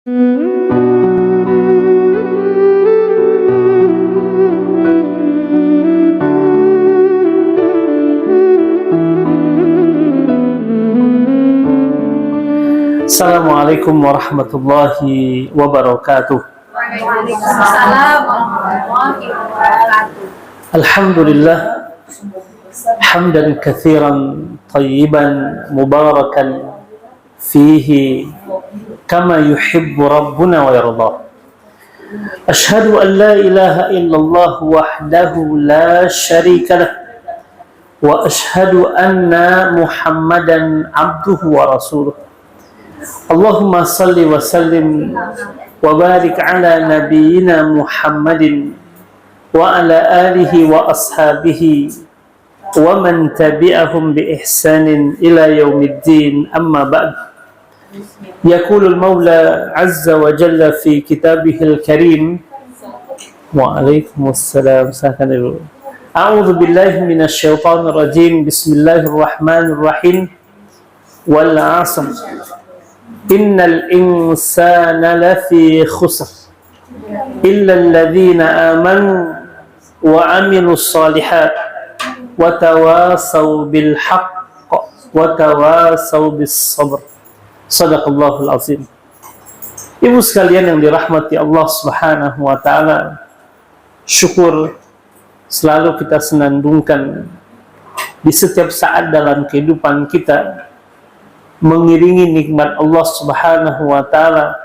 Assalamualaikum warahmatullahi wabarakatuh. Waalaikumsalam warahmatullahi wabarakatuh. Alhamdulillah hamdan katsiran tayyiban mubarakan fihi kama yuhibbu rabbuna wa yarda. Ashhadu an la ilaha illallah wahdahu la syarika lah wa ashhadu anna Muhammadan abduhu wa rasuluh. Allahumma salli wa sallim wa barik ala nabiyyina Muhammadin wa ala alihi wa ashabihi wa man tabi'ahum bi ihsanin ila yaumiddin, amma ba'd. Yaqulu al-Maula 'azza wa jalla fi kitabihil karim. Wa alaikumussalam. A'udzu billahi minasy syaithanir rajim. Bismillahirrahmanirrahim. Wal 'asr. Innal insana lafi khusr illa alladhina amanu wa amilus solihat wa tawasaw bil haqq wa tawasaw bis sabr. Shadaqallahul azim. Ibu sekalian yang dirahmati Allah Subhanahu wa taala, syukur selalu kita senandungkan di setiap saat dalam kehidupan kita, mengiringi nikmat Allah Subhanahu wa taala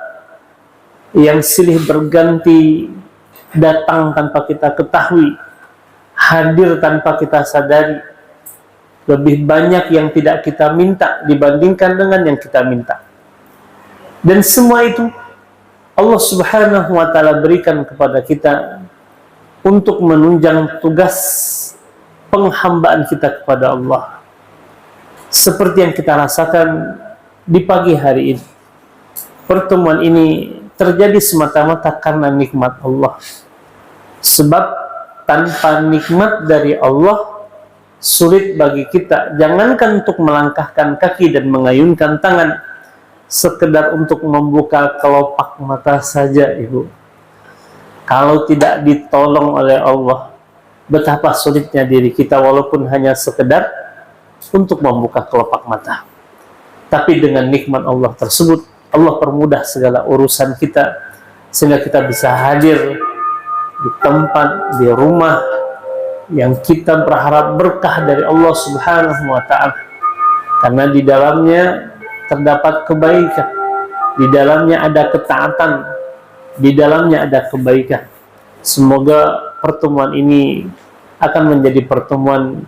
yang silih berganti, datang tanpa kita ketahui, hadir tanpa kita sadari. Lebih banyak yang tidak kita minta dibandingkan dengan yang kita minta. Dan semua itu Allah Subhanahu wa taala berikan kepada kita untuk menunjang tugas penghambaan kita kepada Allah. Seperti yang kita rasakan di pagi hari ini. Pertemuan ini terjadi semata-mata karena nikmat Allah. Sebab tanpa nikmat dari Allah, sulit bagi kita, jangankan untuk melangkahkan kaki dan mengayunkan tangan, sekedar untuk membuka kelopak mata saja, Ibu. Kalau tidak ditolong oleh Allah, betapa sulitnya diri kita walaupun hanya sekedar untuk membuka kelopak mata. Tapi dengan nikmat Allah tersebut, Allah permudah segala urusan kita, sehingga kita bisa hadir di tempat, di rumah yang kita berharap berkah dari Allah Subhanahu wa ta'ala. Karena di dalamnya terdapat kebaikan, di dalamnya ada ketaatan, di dalamnya ada kebaikan. Semoga pertemuan ini akan menjadi pertemuan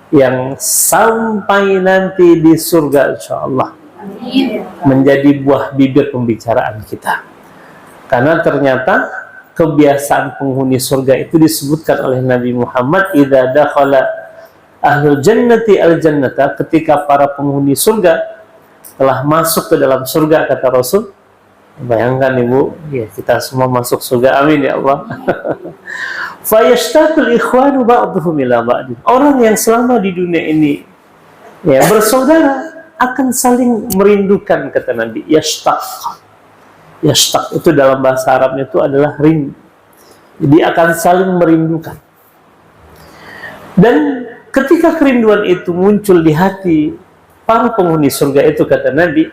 yang sampai nanti di surga insyaallah menjadi buah bibir pembicaraan kita. Karena ternyata kebiasaan penghuni surga itu disebutkan oleh Nabi Muhammad, idza dakhala ahlul jannati al-jannata, ketika para penghuni surga telah masuk ke dalam surga, kata Rasul. Bayangkan Ibu, ya kita semua masuk surga, amin ya Allah. Fayashtaqul ikhwanu ba'dhum ila ba'd. Orang yang selama di dunia ini ya bersaudara akan saling merindukan, kata Nabi. Yashtaq. Yashtaq itu dalam bahasa Arabnya itu adalah rindu. Jadi akan saling merindukan. Dan ketika kerinduan itu muncul di hati para penghuni surga itu, kata Nabi,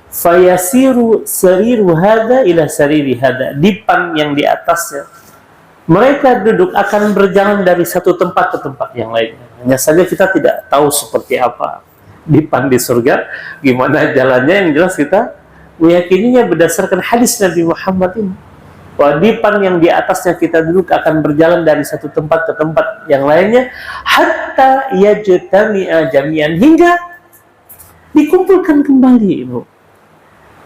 fayasiru sariru hada ila sariri hada. Dipan yang di atasnya mereka duduk akan berjalan dari satu tempat ke tempat yang lainnya. Hanya saja kita tidak tahu seperti apa dipan di surga, gimana jalannya. Yang jelas kita meyakininya berdasarkan hadis Nabi Muhammad ini, bahwa dipan yang di atasnya kita duduk akan berjalan dari satu tempat ke tempat yang lainnya, hatta yajtami'a jami'an, hingga dikumpulkan kembali, Ibu.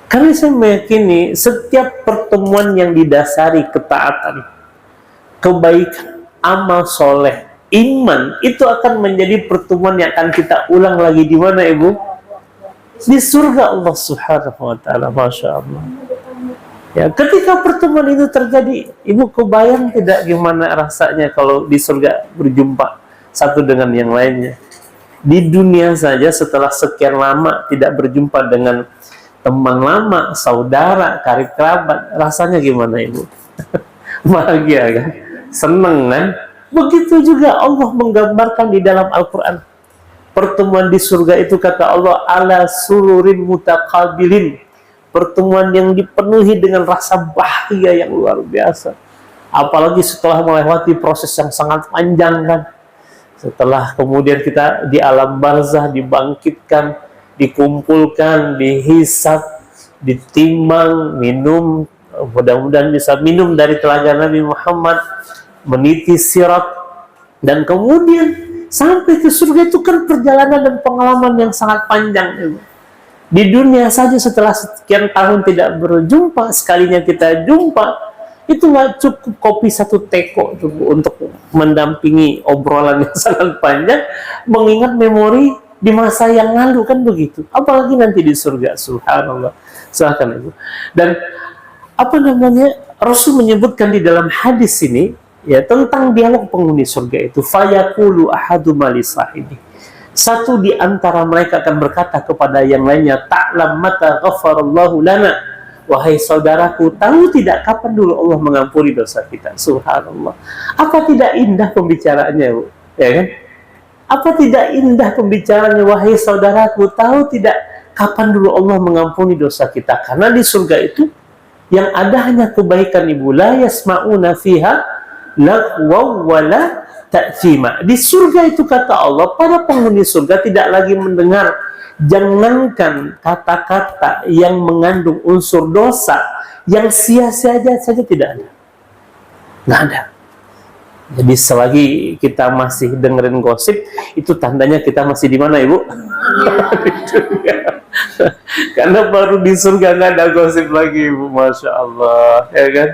Karena saya meyakini setiap pertemuan yang didasari ketaatan, kebaikan, amal soleh, iman, itu akan menjadi pertemuan yang akan kita ulang lagi di mana, Ibu? Di surga Allah Subhanahu wa ta'ala. Masya Allah. Ya, ketika pertemuan itu terjadi, Ibu kebayang tidak gimana rasanya kalau di surga berjumpa satu dengan yang lainnya? Di dunia saja setelah sekian lama tidak berjumpa dengan teman lama, saudara, karib kerabat, rasanya gimana Ibu? Bahagia kan? Seneng kan? Begitu juga Allah menggambarkan di dalam Al-Quran. Pertemuan di surga itu kata Allah, ala sururin mutaqabilin. Pertemuan yang dipenuhi dengan rasa bahagia yang luar biasa. Apalagi setelah melewati proses yang sangat panjang kan. Setelah kemudian kita di alam barzah dibangkitkan, dikumpulkan, dihisab, ditimbang, minum, mudah-mudahan bisa minum dari telaga Nabi Muhammad, meniti sirat, dan kemudian sampai ke surga. Itu kan perjalanan dan pengalaman yang sangat panjang. Di dunia saja setelah sekian tahun tidak berjumpa, sekalinya kita jumpa, itu nggak cukup kopi satu teko cukup untuk mendampingi obrolan yang sangat panjang, mengingat memori di masa yang lalu, kan begitu. Apalagi nanti di surga, subhanallah. Silahkan Ibu. Dan apa namanya, Rasul menyebutkan di dalam hadis ini ya tentang dialog penghuni surga itu, fayaqulu ahaduma li sahibi. Satu di antara mereka akan berkata kepada yang lainnya, ta'lam mata ghafarallahu lana. Wahai saudaraku, tahu tidak kapan dulu Allah mengampuni dosa kita? Subhanallah. Apa tidak indah pembicaraannya, Bu? Ya kan? Apa tidak indah pembicaraannya? Wahai saudaraku, tahu tidak kapan dulu Allah mengampuni dosa kita? Karena di surga itu yang ada hanya kebaikan, Ibu. La yasma'una fiha lagwaw wala ta'thima. Di surga itu kata Allah, para penghuni surga tidak lagi mendengar, jangankan kata-kata yang mengandung unsur dosa, yang sia-sia saja tidak ada. Nggak ada. Jadi selagi kita masih dengerin gosip, itu tandanya kita masih di mana, Ibu? Di dunia. Karena baru di surga nggak ada gosip lagi, Ibu. Masya Allah, ya kan?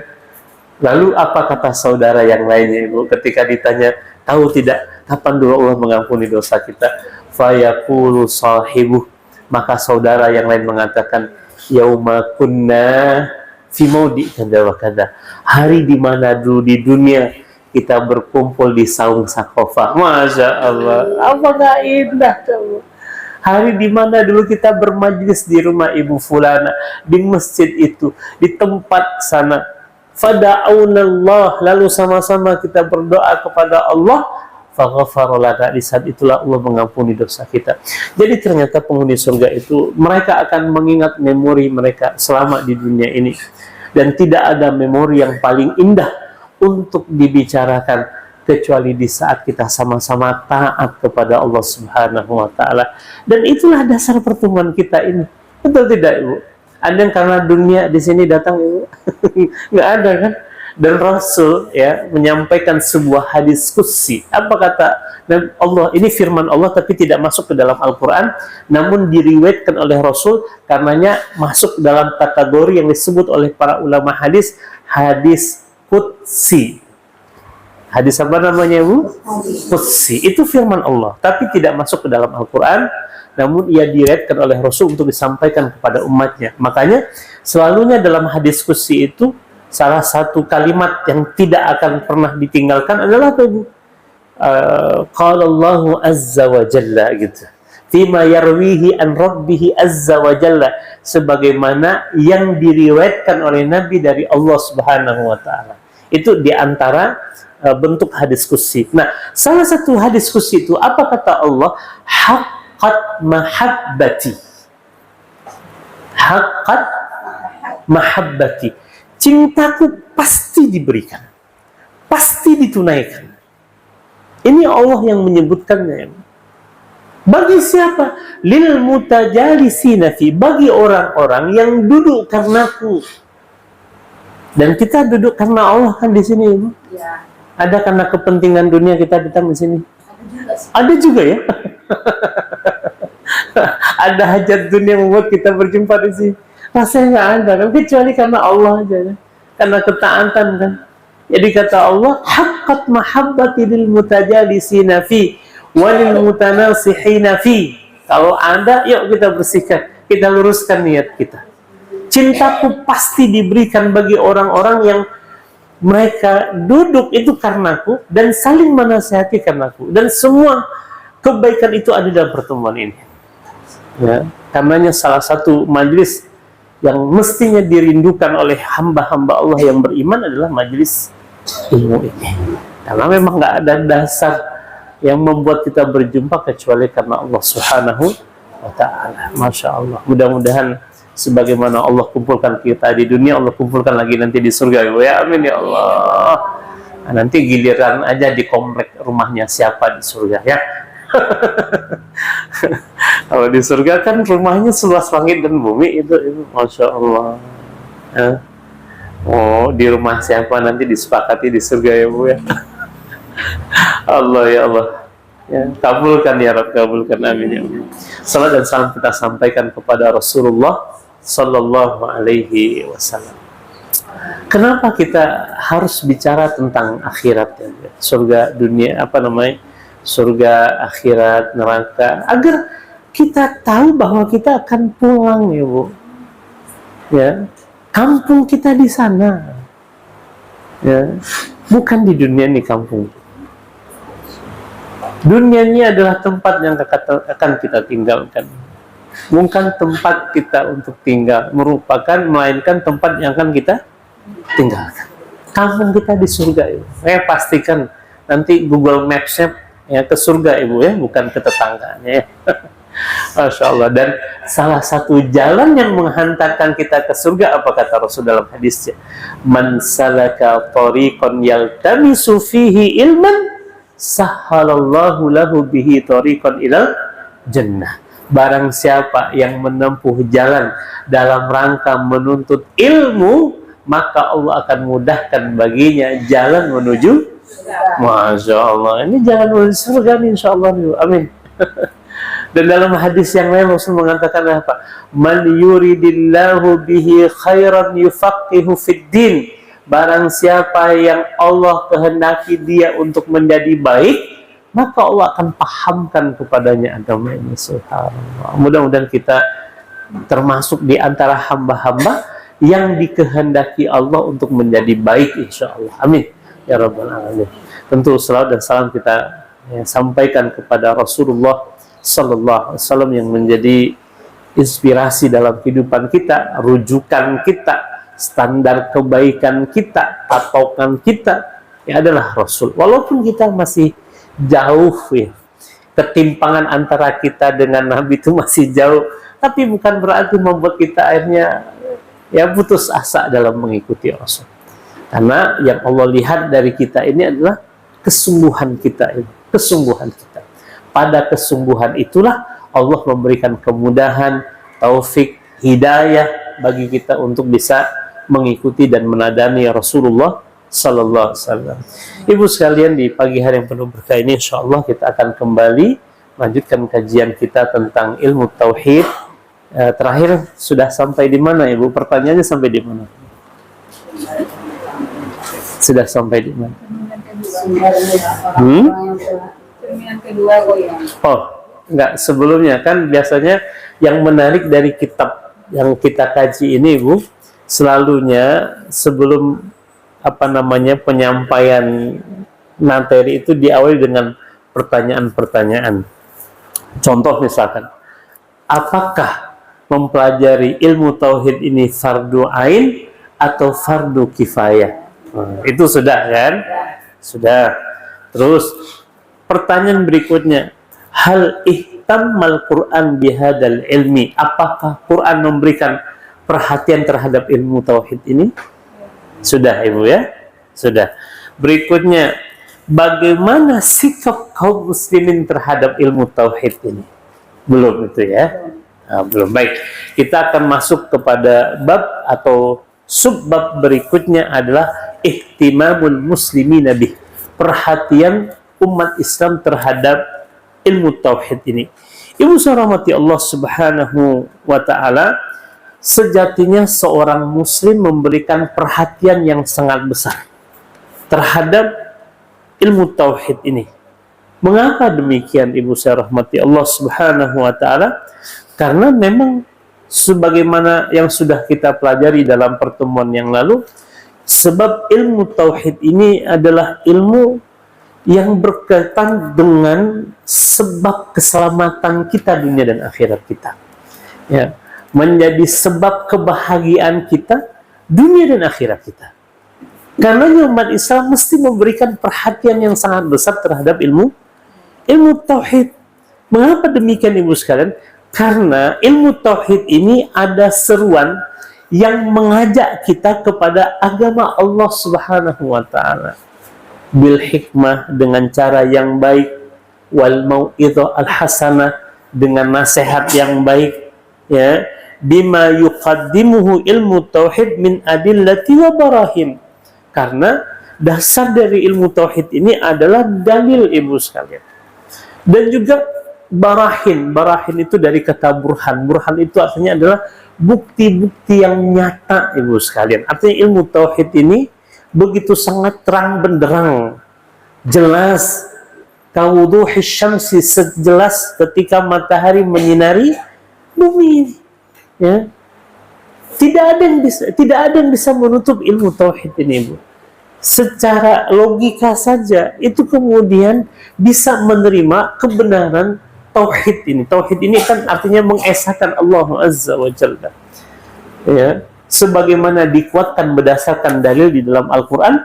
Lalu apa kata saudara yang lainnya, Ibu, ketika ditanya, tahu tidak kapan dulu Allah mengampuni dosa kita? Fayaqulu sahibuh, maka saudara yang lain mengatakan, yauma kunna fi maudi kada wa kada. Hari di mana dulu di dunia kita berkumpul di saung sakofah. Masya Allah, apakah indah kamu. Hari di mana dulu kita bermajlis di rumah Ibu Fulana, di masjid itu, di tempat sana. Fada'aunallah, lalu sama-sama kita berdoa kepada Allah, faghafara lana. Di saat itulah Allah mengampuni dosa kita. Jadi ternyata penghuni surga itu, mereka akan mengingat memori mereka selama di dunia ini. Dan tidak ada memori yang paling indah untuk dibicarakan kecuali di saat kita sama-sama taat kepada Allah Subhanahu wa Ta'ala. Dan itulah dasar pertemuan kita ini. Betul tidak, Ibu? Ada yang karena dunia di sini datang, Ibu? Nggak ada kan? Dan Rasul ya menyampaikan sebuah hadis qudsi. Apa kata Allah? Ini firman Allah tapi tidak masuk ke dalam Al-Quran, namun diriwayatkan oleh Rasul, karenanya masuk dalam kategori yang disebut oleh para ulama hadis, hadis qudsi. Hadis apa namanya, Bu? Qudsi. Itu firman Allah, tapi tidak masuk ke dalam Al-Quran, namun ia diriwayatkan oleh Rasul untuk disampaikan kepada umatnya. Makanya selalunya dalam hadis qudsi itu salah satu kalimat yang tidak akan pernah ditinggalkan adalah apa, Ibu? Qala Allahu azza wa jalla, gitu. Fima yarwihi an rabbihi azza wa jalla, sebagaimana yang diriwayatkan oleh Nabi dari Allah Subhanahu wa Ta'ala. Itu diantara bentuk hadis qudsi. Nah, salah satu hadis qudsi itu apa kata Allah? Haqqat mahabbati. Haqqat mahabbati. Cintaku pasti diberikan, pasti ditunaikan. Ini Allah yang menyebutkannya. Bagi siapa? Lil mutajalisina fi, bagi orang-orang yang duduk karenaku. Dan kita duduk karena Allah kan di sini, Ibu? Ya. Ada karena kepentingan dunia kita datang di sini? Ada juga ya. Ada hajat dunia membuat kita berjumpa di sini. Rasanya nggak ada, kecuali karena Allah aja, karena ketaatan kan. Jadi kata Allah, haqqat mahabbati lil mutajalisina fi walil mutanasihina fi. Kalau ada, yuk kita bersihkan, kita luruskan niat kita. Cintaku pasti diberikan bagi orang-orang yang mereka duduk itu karenaku dan saling menasihati karenaku. Dan semua kebaikan itu ada dalam pertemuan ini. Ya, karenanya salah satu majelis yang mestinya dirindukan oleh hamba-hamba Allah yang beriman adalah majelis ilmu ini. Karena memang nggak ada dasar yang membuat kita berjumpa kecuali karena Allah Subhanahu wa Ta'ala. Masya Allah. Mudah-mudahan sebagaimana Allah kumpulkan kita di dunia, Allah kumpulkan lagi nanti di surga. Ya amin ya Allah. Nah, nanti giliran aja di komplek rumahnya siapa di surga ya. Kalau di surga kan rumahnya seluas langit dan bumi itu Masya Allah. Oh, di rumah siapa nanti disepakati di surga ya Bu ya. Allah ya Allah. Ya, kabulkan ya Rabb, kabulkan amin ya Allah. Salat dan salam kita sampaikan kepada Rasulullah Sallallahu Alaihi Wasallam. Kenapa kita harus bicara tentang akhirat ya? Surga, dunia, surga, akhirat, neraka, agar kita tahu bahwa kita akan pulang ya Bu. Ya, kampung kita di sana. Ya, bukan di dunia ini kampung. Dunia ini adalah tempat yang akan kita tinggalkan. Bukan tempat kita untuk tinggal, melainkan tempat yang akan kita tinggalkan. Kampung kita di surga Ibu. Pastikan nanti Google Maps-nya ya ke surga Ibu ya, bukan ke tetangganya ya. Masya Allah. Dan salah satu jalan yang menghantarkan kita ke surga, apa kata Rasul dalam hadisnya? Man salaka tariqan yaltamisu fihi ilman sahhalallahu lahu bihi tariqan ilal jannah. Barang siapa yang menempuh jalan dalam rangka menuntut ilmu, maka Allah akan mudahkan baginya jalan menuju Masya Allah. Ini jalan menuju surga nih, insya Allah. Amin. Dan dalam hadis yang lain Rasul mengatakan apa? Man yuridillahu bihi khairan yufaqihu fid din. Barang siapa yang Allah kehendaki dia untuk menjadi baik, maka Allah akan pahamkan kepadanya agama ini. Subhanallah. Mudah-mudahan kita termasuk di antara hamba-hamba yang dikehendaki Allah untuk menjadi baik, insya Allah. Amin ya Rabbal Alamin. Tentu salawat dan salam kita sampaikan kepada Rasulullah Sallallahu Alaihi Wasallam yang menjadi inspirasi dalam kehidupan kita, rujukan kita, standar kebaikan kita, patokan kita, ya adalah Rasul. Walaupun kita masih jauh ya, ketimpangan antara kita dengan Nabi itu masih jauh, tapi bukan berarti membuat kita akhirnya ya putus asa dalam mengikuti Rasul. Karena yang Allah lihat dari kita ini adalah kesungguhan kita, kesungguhan kita. Pada kesungguhan itulah Allah memberikan kemudahan, taufik, hidayah bagi kita untuk bisa mengikuti dan menadani Rasulullah Sallallahu Alaihi Wasallam. Ibu sekalian, di pagi hari yang penuh berkah ini, insya Allah kita akan kembali lanjutkan kajian kita tentang ilmu tauhid. Terakhir sudah sampai di mana Ibu? Pertanyaannya sampai di mana? Sudah sampai di mana? Cerminan kedua Oh, enggak, sebelumnya kan biasanya yang menarik dari kitab yang kita kaji ini Ibu, selalunya sebelum penyampaian materi itu diawali dengan pertanyaan-pertanyaan. Contoh misalkan, apakah mempelajari ilmu tauhid ini fardu ain atau fardu kifayah? Itu sudah kan? Sudah. Terus pertanyaan berikutnya, hal ihtammal Quran bihadal ilmi? Apakah Quran memberikan perhatian terhadap ilmu tauhid ini? Sudah Ibu ya? Sudah. Berikutnya, bagaimana sikap kaum muslimin terhadap ilmu tauhid ini? Belum itu ya? Nah, belum. Baik, kita akan masuk kepada bab atau subbab berikutnya adalah ihtimamul muslimin bih. Perhatian umat Islam terhadap ilmu tauhid ini. Ibu rahmati Allah Subhanahu wa Ta'ala, sejatinya seorang muslim memberikan perhatian yang sangat besar terhadap ilmu tauhid ini. Mengapa demikian Ibu saya rahmati Allah Subhanahu wa Ta'ala? Karena memang sebagaimana yang sudah kita pelajari dalam pertemuan yang lalu, sebab ilmu tauhid ini adalah ilmu yang berkaitan dengan sebab keselamatan kita dunia dan akhirat kita. Ya, menjadi sebab kebahagiaan kita dunia dan akhirat kita. Karena umat Islam mesti memberikan perhatian yang sangat besar terhadap ilmu tauhid. Mengapa demikian Ibu sekalian? Karena ilmu tauhid ini ada seruan yang mengajak kita kepada agama Allah Subhanahu wa taala bil hikmah, dengan cara yang baik, wal mau'izah al hasanah, dengan nasihat yang baik, ya, bima yuqaddimuhu ilmu tauhid min adillati wa barahin. Karena dasar dari ilmu tauhid ini adalah dalil Ibu sekalian. Dan juga barahin. Barahin itu dari kata burhan. Burhan itu artinya adalah bukti-bukti yang nyata Ibu sekalian. Artinya ilmu tauhid ini begitu sangat terang benderang, jelas, kawuduhis syamsi, sejelas ketika matahari menyinari bumi ini, ya. Tidak ada yang bisa menutup ilmu tauhid ini, Ibu. Secara logika saja itu kemudian bisa menerima kebenaran tauhid ini. Tauhid ini kan artinya mengesahkan Allah Azza wa Jalla, ya, sebagaimana dikuatkan berdasarkan dalil di dalam Al-Quran.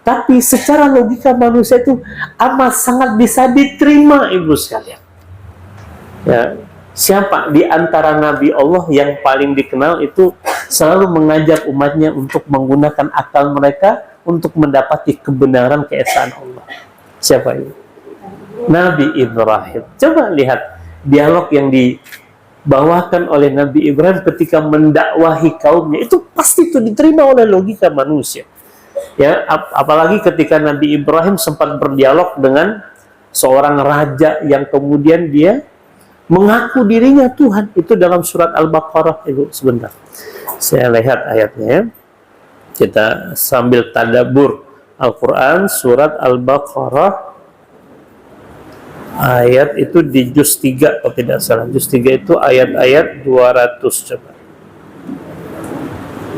Tapi secara logika manusia itu amat sangat bisa diterima Ibu sekalian, ya. Siapa di antara Nabi Allah yang paling dikenal itu selalu mengajak umatnya untuk menggunakan akal mereka untuk mendapati kebenaran keesaan Allah? Siapa itu? Nabi Ibrahim. Coba lihat dialog yang dibawakan oleh Nabi Ibrahim ketika mendakwahi kaumnya. Itu pasti itu diterima oleh logika manusia, ya. Apalagi ketika Nabi Ibrahim sempat berdialog dengan seorang raja yang kemudian dia mengaku dirinya Tuhan. Itu dalam surat Al-Baqarah, Ibu. Sebentar, saya lihat ayatnya, ya. Kita sambil tadabbur Al-Quran, surat Al-Baqarah ayat itu di juz 3 kalau tidak salah. Juz 3 itu ayat-ayat 200. Coba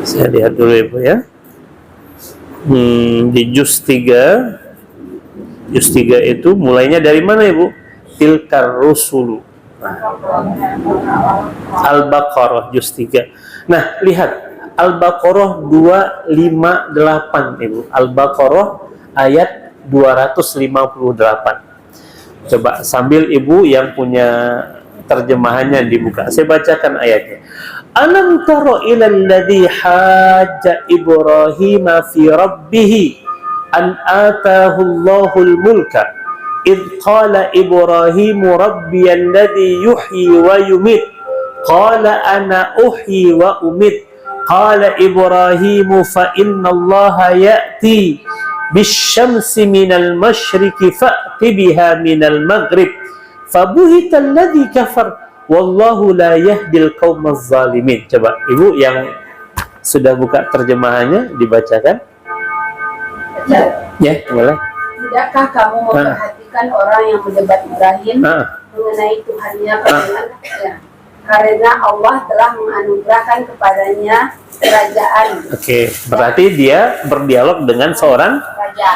saya lihat dulu Ibu, ya. Di juz 3 itu mulainya dari mana Ibu? Tilkar rusulu. Al-Baqarah juz 3. Nah, lihat Al-Baqarah 258 Ibu. Al-Baqarah ayat 258. Coba sambil Ibu yang punya terjemahannya dibuka. Saya bacakan ayatnya. Alam tara ilal ladzi hajja Ibrahim fi rabbih an atahu Allahul mulka إذ قال إبراهيم ربي الذي يحيي ويميت قال أنا أحيي وأميت قال إبراهيم فإن الله يأتي بالشمس من المشرق فأت بها من المغرب فبهت الذي كفر والله لا يهدي القوم الظالمين. Coba Ibu yang sudah buka terjemahannya dibacakan. Ya, boleh. Tidakkah kamu memperhatikan orang yang mendebat Ibrahim mengenai Tuhannya bagaimana? Karena Allah telah menganugerahkan kepadanya kerajaan. Oke, berarti dia berdialog dengan seorang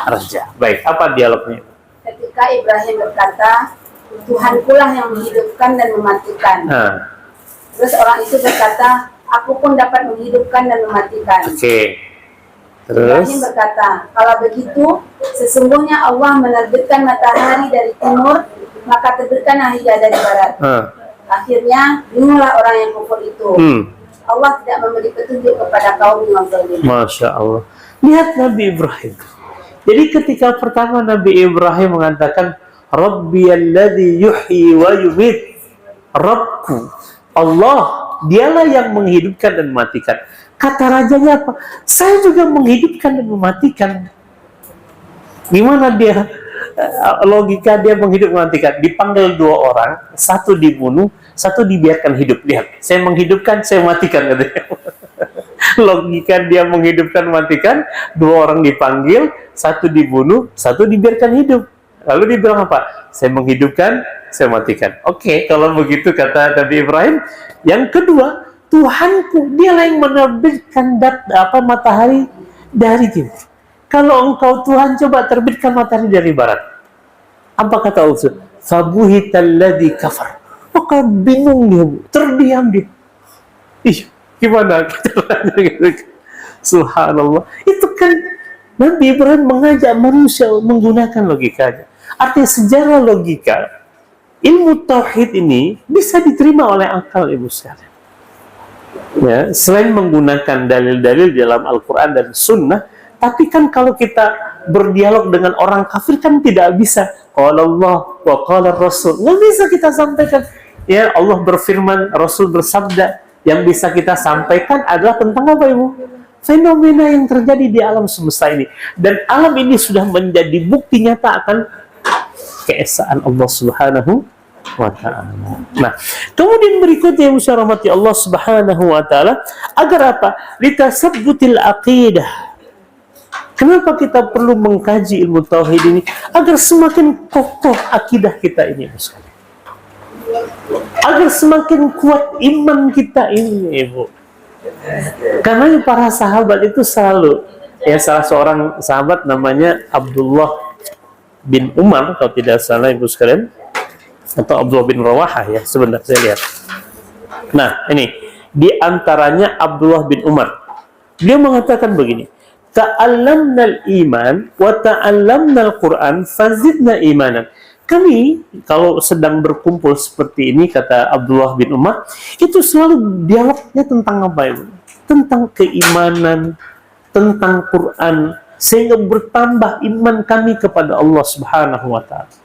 raja. Baik, apa dialognya? Ketika Ibrahim berkata, Tuhankulah yang menghidupkan dan mematikan. Terus orang itu berkata, aku pun dapat menghidupkan dan mematikan. Oke. Ibrahim berkata, kalau begitu, sesungguhnya Allah menerbitkan matahari dari timur, maka terbitkanlah ia dari barat. Akhirnya, bingunglah orang yang kufur itu. Allah tidak memberi petunjuk kepada kaum yang zalim. Masya Allah. Lihat Nabi Ibrahim. Jadi ketika pertama Nabi Ibrahim mengatakan, Rabbiyalladzi yuhyi wa yumit. Rabbku, Allah, dialah yang menghidupkan dan mematikan. Kata rajanya apa? Saya juga menghidupkan dan mematikan. Gimana dia? Logika dia menghidup mematikan. Dipanggil dua orang, satu dibunuh, satu dibiarkan hidup. Lihat, saya menghidupkan, saya matikan. Logika dia menghidupkan mematikan, dua orang dipanggil, satu dibunuh, satu dibiarkan hidup. Lalu dia bilang apa? Saya menghidupkan, saya matikan. Oke, kalau begitu kata Nabi Ibrahim. Yang kedua, Tuhanku, dialah yang menerbitkan matahari dari timur. Kalau engkau Tuhan, coba terbitkan matahari dari barat. Apa kata Allah? Fabuhital ladzi kafar. Maka bingung dia, terdiam dia. Ih, gimana caranya gitu? Subhanallah. Itu kan Nabi Ibrahim mengajak manusia menggunakan logikanya. Artinya secara logika, ilmu tauhid ini bisa diterima oleh akal, ibu sekalian. Ya, selain menggunakan dalil-dalil dalam Al-Quran dan Sunnah, tapi kan kalau kita berdialog dengan orang kafir kan tidak bisa. Qala Allah wa qala Rasul. Nggak bisa kita sampaikan. Ya, Allah berfirman, Rasul bersabda. Yang bisa kita sampaikan adalah tentang apa, ibu? Fenomena yang terjadi di alam semesta ini. Dan alam ini sudah menjadi bukti nyata akan keesaan Allah Subhanahu wa ta'ala. Nah, kemudian berikutnya yang rahmati Allah Subhanahu wa ta'ala, agar apa? Litasabbutil aqidah. Kenapa kita perlu mengkaji ilmu tauhid ini? Agar semakin kokoh akidah kita ini, agar semakin kuat iman kita ini, ibu. Karena para sahabat itu selalu, ya, salah seorang sahabat namanya Abdullah bin Umar, kalau tidak salah ibu sekalian, atau Abdullah bin Rawahah, ya, sebentar saya lihat. Nah, ini di antaranya Abdullah bin Umar. Dia mengatakan begini, ta'allamnal iman wa ta'allamnal Qur'an fazidna imanan. Kami kalau sedang berkumpul seperti ini, kata Abdullah bin Umar, itu selalu dialognya tentang apa, itu? Tentang keimanan, tentang Quran, sehingga bertambah iman kami kepada Allah Subhanahu wa ta'ala.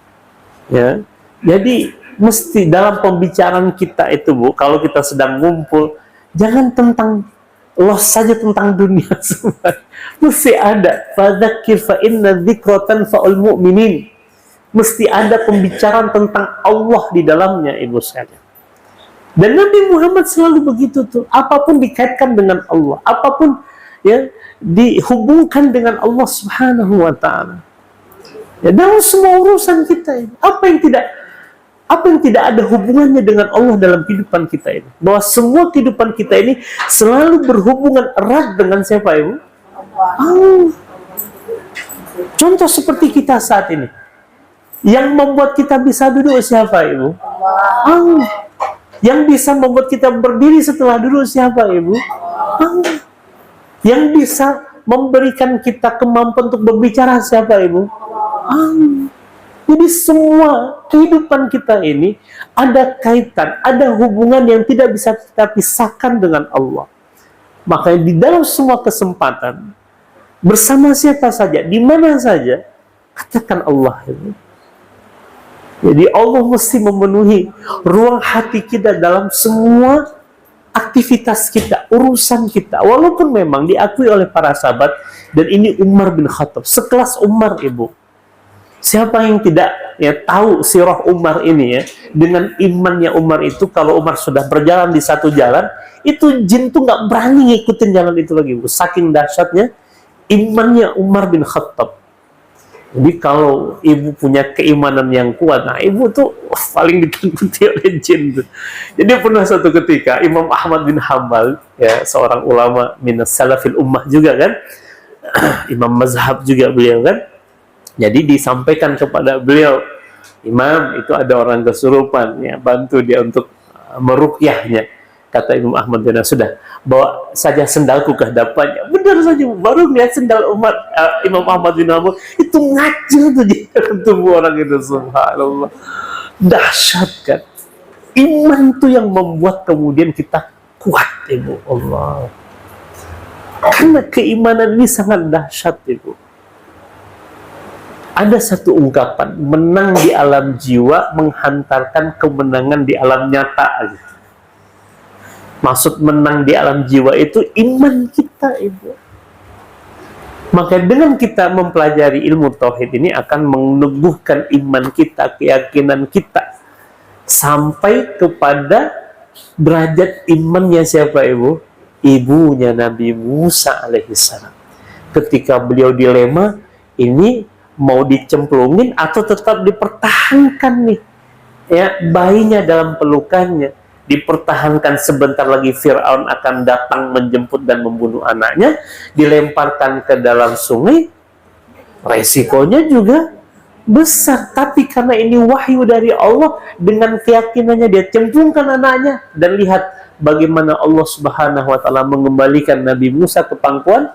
Ya. Jadi mesti dalam pembicaraan kita itu, Bu, kalau kita sedang ngumpul, jangan tentang los saja, tentang dunia semua. Mesti ada fadzakir fa inna dzikra tanfa'ul mu'minin. Mesti ada pembicaraan tentang Allah di dalamnya, ibu sekalian. Dan Nabi Muhammad selalu begitu tuh. Apapun dikaitkan dengan Allah, apapun ya dihubungkan dengan Allah Subhanahu wa ta'ala. Ya, dalam semua urusan kita ini, apa yang tidak ada hubungannya dengan Allah dalam kehidupan kita ini. Bahwa semua kehidupan kita ini selalu berhubungan erat dengan siapa, ibu? Allah. Contoh seperti kita saat ini. Yang membuat kita bisa duduk siapa, ibu? Allah. Yang bisa membuat kita berdiri setelah duduk siapa, ibu? Allah. Yang bisa memberikan kita kemampuan untuk berbicara siapa, ibu? Allah. Jadi semua kehidupan kita ini ada kaitan, ada hubungan yang tidak bisa kita pisahkan dengan Allah. Makanya di dalam semua kesempatan, bersama siapa saja, di mana saja, katakan Allah, ibu. Jadi Allah mesti memenuhi ruang hati kita dalam semua aktivitas kita, urusan kita. Walaupun memang diakui oleh para sahabat, dan ini Umar bin Khattab, sekelas Umar, ibu. Siapa yang tidak ya tahu sirah Umar ini, ya, dengan imannya Umar itu, kalau Umar sudah berjalan di satu jalan, itu jin tuh nggak berani ngikutin jalan itu lagi, ibu. Saking dahsyatnya imannya Umar bin Khattab. Jadi kalau ibu punya keimanan yang kuat, nah ibu tuh paling ditakuti oleh jin tuh. Jadi pernah suatu ketika Imam Ahmad bin Hambal, ya, seorang ulama minas salafil ummah juga kan, imam mazhab juga beliau kan. Jadi disampaikan kepada beliau, Imam, itu ada orang kesurupan, ya, bantu dia untuk meruqyahnya. Kata Imam Ahmad bin sudah, bawa saja sendalku ke hadapannya. Benar saja, baru lihat sendal Imam Ahmad bin Hanbal itu ngacil tuh di tubuh orang itu. Subhanallah, dahsyat kan. Iman tuh yang membuat kemudian kita kuat, ibu. Allah, karena keimanan ini sangat dahsyat, ibu. Ada satu ungkapan, menang di alam jiwa menghantarkan kemenangan di alam nyata. Maksud menang di alam jiwa itu iman kita, ibu. Maka dengan kita mempelajari ilmu tauhid ini akan meneguhkan iman kita, keyakinan kita, sampai kepada derajat imannya siapa, ibu? Ibunya Nabi Musa alaihissalam. Ketika beliau dilema, ini mau dicemplungin atau tetap dipertahankan nih, ya, bayinya dalam pelukannya. Dipertahankan, sebentar lagi Fir'aun akan datang menjemput dan membunuh anaknya, dilemparkan ke dalam sungai, resikonya juga besar. Tapi karena ini wahyu dari Allah, dengan keyakinannya dia cemplungkan anaknya, dan lihat bagaimana Allah Subhanahu wa taala mengembalikan Nabi Musa ke pangkuan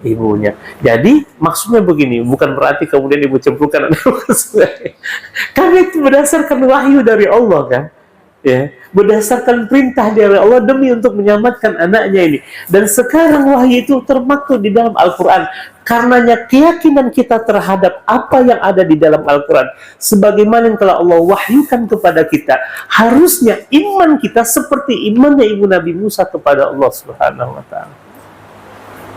ibunya. Jadi maksudnya begini, bukan berarti kemudian ibu cemplungkan anak ke sungai. Karena itu berdasarkan wahyu dari Allah kan. Ya, berdasarkan perintah dari Allah demi untuk menyelamatkan anaknya ini. Dan sekarang wahyu itu termaktub di dalam Al-Quran. Karenanya keyakinan kita terhadap apa yang ada di dalam Al-Quran, sebagaimana yang telah Allah wahyukan kepada kita, harusnya iman kita seperti imannya ibu Nabi Musa kepada Allah Subhanahu wa taala.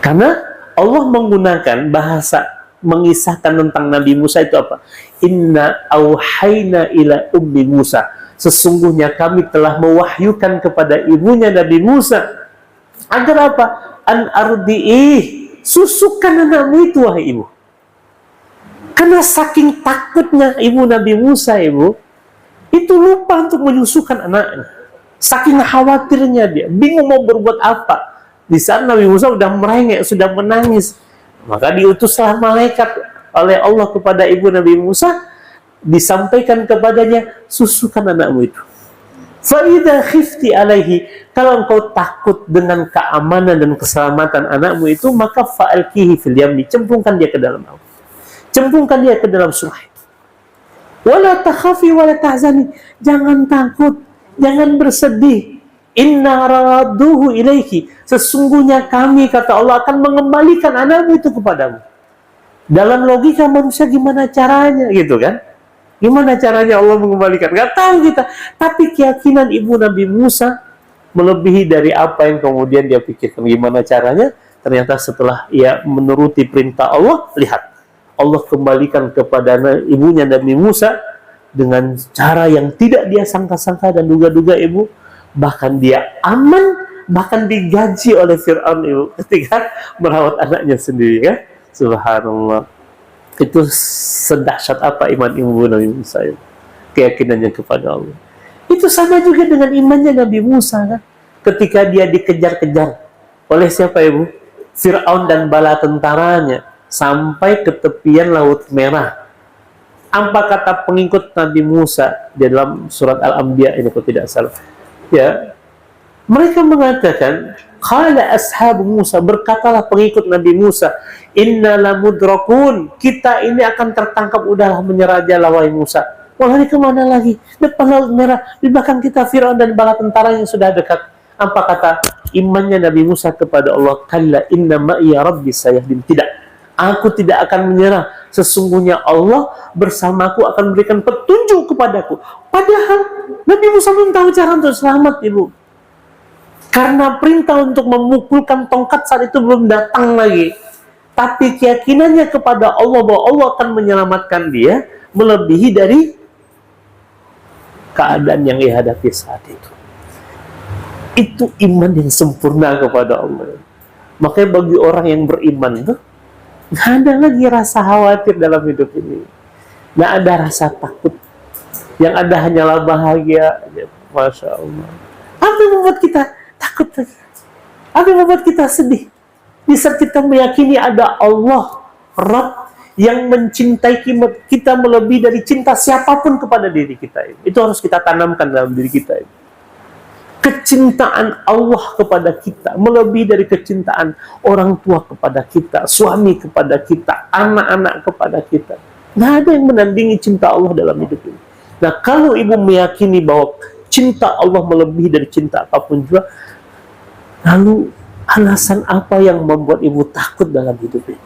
Karena Allah menggunakan bahasa mengisahkan tentang Nabi Musa itu apa? Inna auhayna ila ummi Musa. Sesungguhnya kami telah mewahyukan kepada ibunya Nabi Musa agar apa? An ardi'ih, susukan anakmu itu wahai ibu. Karena saking takutnya ibu Nabi Musa itu lupa untuk menyusukan anaknya. Saking khawatirnya dia, bingung mau berbuat apa. Di saat Nabi Musa sudah merengek, sudah menangis, maka diutuslah malaikat oleh Allah kepada ibu Nabi Musa, disampaikan kepadanya, susukan anakmu itu. Fa'idha khifti alaihi, kalau engkau takut dengan keamanan dan keselamatan anakmu itu, maka fa'alkihi fil yammi, cemplungkan dia ke dalam laut. Cemplungkan dia ke dalam sungai. Wala takhafi wala tahzani, jangan takut, jangan bersedih. Inna raduhu ilaiki, sesungguhnya kami, kata Allah, akan mengembalikan anakmu itu kepadamu. Dalam logika manusia gimana caranya gitu kan? Gimana caranya Allah mengembalikan? Gak tahu kita. Tapi keyakinan ibu Nabi Musa melebihi dari apa yang kemudian dia pikirkan. Gimana caranya? Ternyata setelah ia menuruti perintah Allah, lihat, Allah kembalikan kepada ibunya Nabi Musa dengan cara yang tidak dia sangka-sangka dan duga-duga ibu. Bahkan dia aman, bahkan digaji oleh Fir'aun ibu ketika merawat anaknya sendiri ya. Subhanallah. Itu sedahsyat apa iman ibu Nabi Musa itu, keyakinannya kepada Allah. Itu sama juga dengan imannya Nabi Musa kan? Ketika dia dikejar-kejar oleh siapa ibu? Fir'aun dan bala tentaranya sampai ke tepian Laut Merah. Apa kata pengikut Nabi Musa di dalam surat Al-Anbiya ini kalau tidak salah? Ya, mereka mengatakan, qala ashabu Musa, berkatalah pengikut Nabi Musa, inna lamudrakun, kita ini akan tertangkap, udahlah menyerahlah wahai Musa. Mau lari kemana lagi? Depan Laut Merah, di belakang kita Fir'aun dan bala tentara yang sudah dekat. Apa kata imannya Nabi Musa kepada Allah? Kalla inna ma'iya rabbi sayahdin. Tidak, aku tidak akan menyerah. Sesungguhnya Allah bersamaku akan memberikan petunjuk kepadaku. Padahal Nabi Musa belum tahu cara untuk selamat ibu. Karena perintah untuk memukulkan tongkat saat itu belum datang lagi. Tapi keyakinannya kepada Allah bahwa Allah akan menyelamatkan dia melebihi dari keadaan yang ia hadapi saat itu. Itu iman yang sempurna kepada Allah. Makanya bagi orang yang beriman tuh nggak ada lagi rasa khawatir dalam hidup ini. Nggak ada rasa takut. Yang ada hanyalah bahagia. Masya Allah. Apa yang membuat kita takut lagi? Apa yang membuat kita sedih? Di saat kita meyakini ada Allah, Rabb, yang mencintai kita melebihi dari cinta siapapun kepada diri kita. Itu harus kita tanamkan dalam diri kita. Kecintaan Allah kepada kita melebihi dari kecintaan orang tua kepada kita, suami kepada kita, anak-anak kepada kita. Nggak ada yang menandingi cinta Allah dalam hidup ini. Nah, kalau ibu meyakini bahwa cinta Allah melebihi dari cinta apapun juga, lalu alasan apa yang membuat ibu takut dalam hidup ini?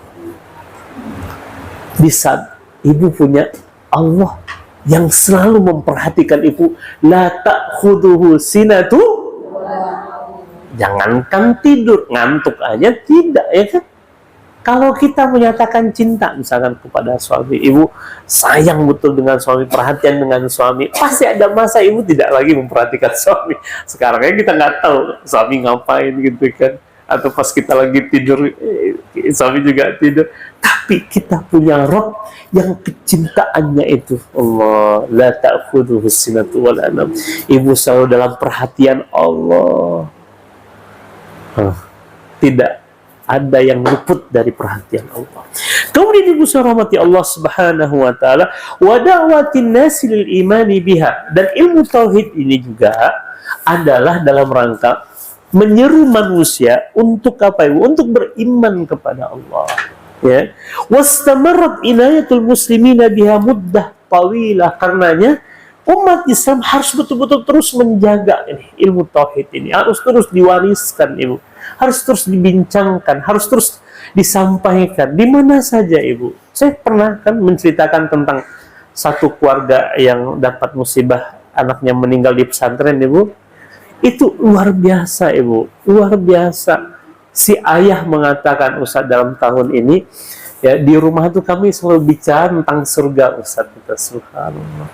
Di saat ibu punya Allah yang selalu memperhatikan ibu, la ta'khuduhu sinatu, jangankan tidur, ngantuk aja tidak, ya kan? Kalau kita menyatakan cinta misalkan kepada suami, ibu sayang betul dengan suami, perhatian dengan suami, pasti ada masa ibu tidak lagi memperhatikan suami. Sekarang kan kita nggak tahu suami ngapain gitu kan, atau pas kita lagi tidur suami juga tidur. Tapi kita punya Rabb yang kecintaannya itu Allah, la ta'khudhuhu sinatu wa la nawm. Ibu selalu dalam perhatian Allah. Tidak ada yang luput dari perhatian Allah. Kemudian ibu rahmati Allah Subhanahu wa taala, wa da'watin nasi lil imani biha. Dan ilmu tauhid ini juga adalah dalam rangka menyeru manusia untuk apa Ibu? Untuk beriman kepada Allah. Ya. Wastamarrat inayatul muslimina biha muddah tawilah. Karenanya umat Islam harus betul-betul terus menjaga ini, ilmu tauhid ini. Harus terus diwariskan Ibu. Harus terus dibincangkan, harus terus disampaikan di mana saja Ibu. Saya pernah kan menceritakan tentang satu keluarga yang dapat musibah anaknya meninggal di pesantren Ibu. Itu luar biasa Ibu, luar biasa. Si ayah mengatakan, Ustaz, dalam tahun ini ya di rumah itu kami selalu bicara tentang surga, Ustaz. Kita subhanallah.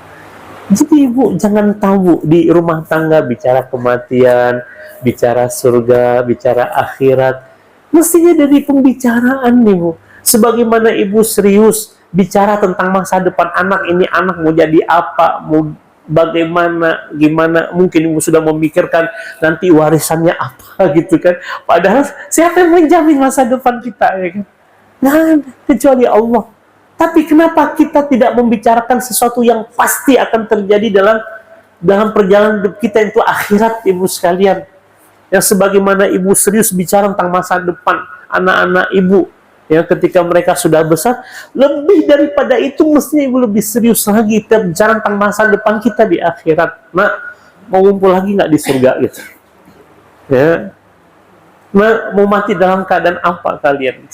Jadi Ibu jangan tahu di rumah tangga bicara kematian, bicara surga, bicara akhirat. Mestinya dari pembicaraan Ibu. Sebagaimana Ibu serius bicara tentang masa depan anak ini, anak mau jadi apa, mau bagaimana, gimana, mungkin Ibu sudah memikirkan nanti warisannya apa gitu kan. Padahal siapa yang menjamin masa depan kita ya kan? Nah, kecuali Allah. Tapi kenapa kita tidak membicarakan sesuatu yang pasti akan terjadi dalam perjalanan hidup kita, itu akhirat Ibu sekalian. Yang sebagaimana Ibu serius bicara tentang masa depan anak-anak Ibu, ya ketika mereka sudah besar, lebih daripada itu mestinya Ibu lebih serius lagi kita bicara tentang masa depan kita di akhirat. Nah, mau ngumpul lagi nggak di surga gitu? Ya, nah, mau mati dalam keadaan apa kalian?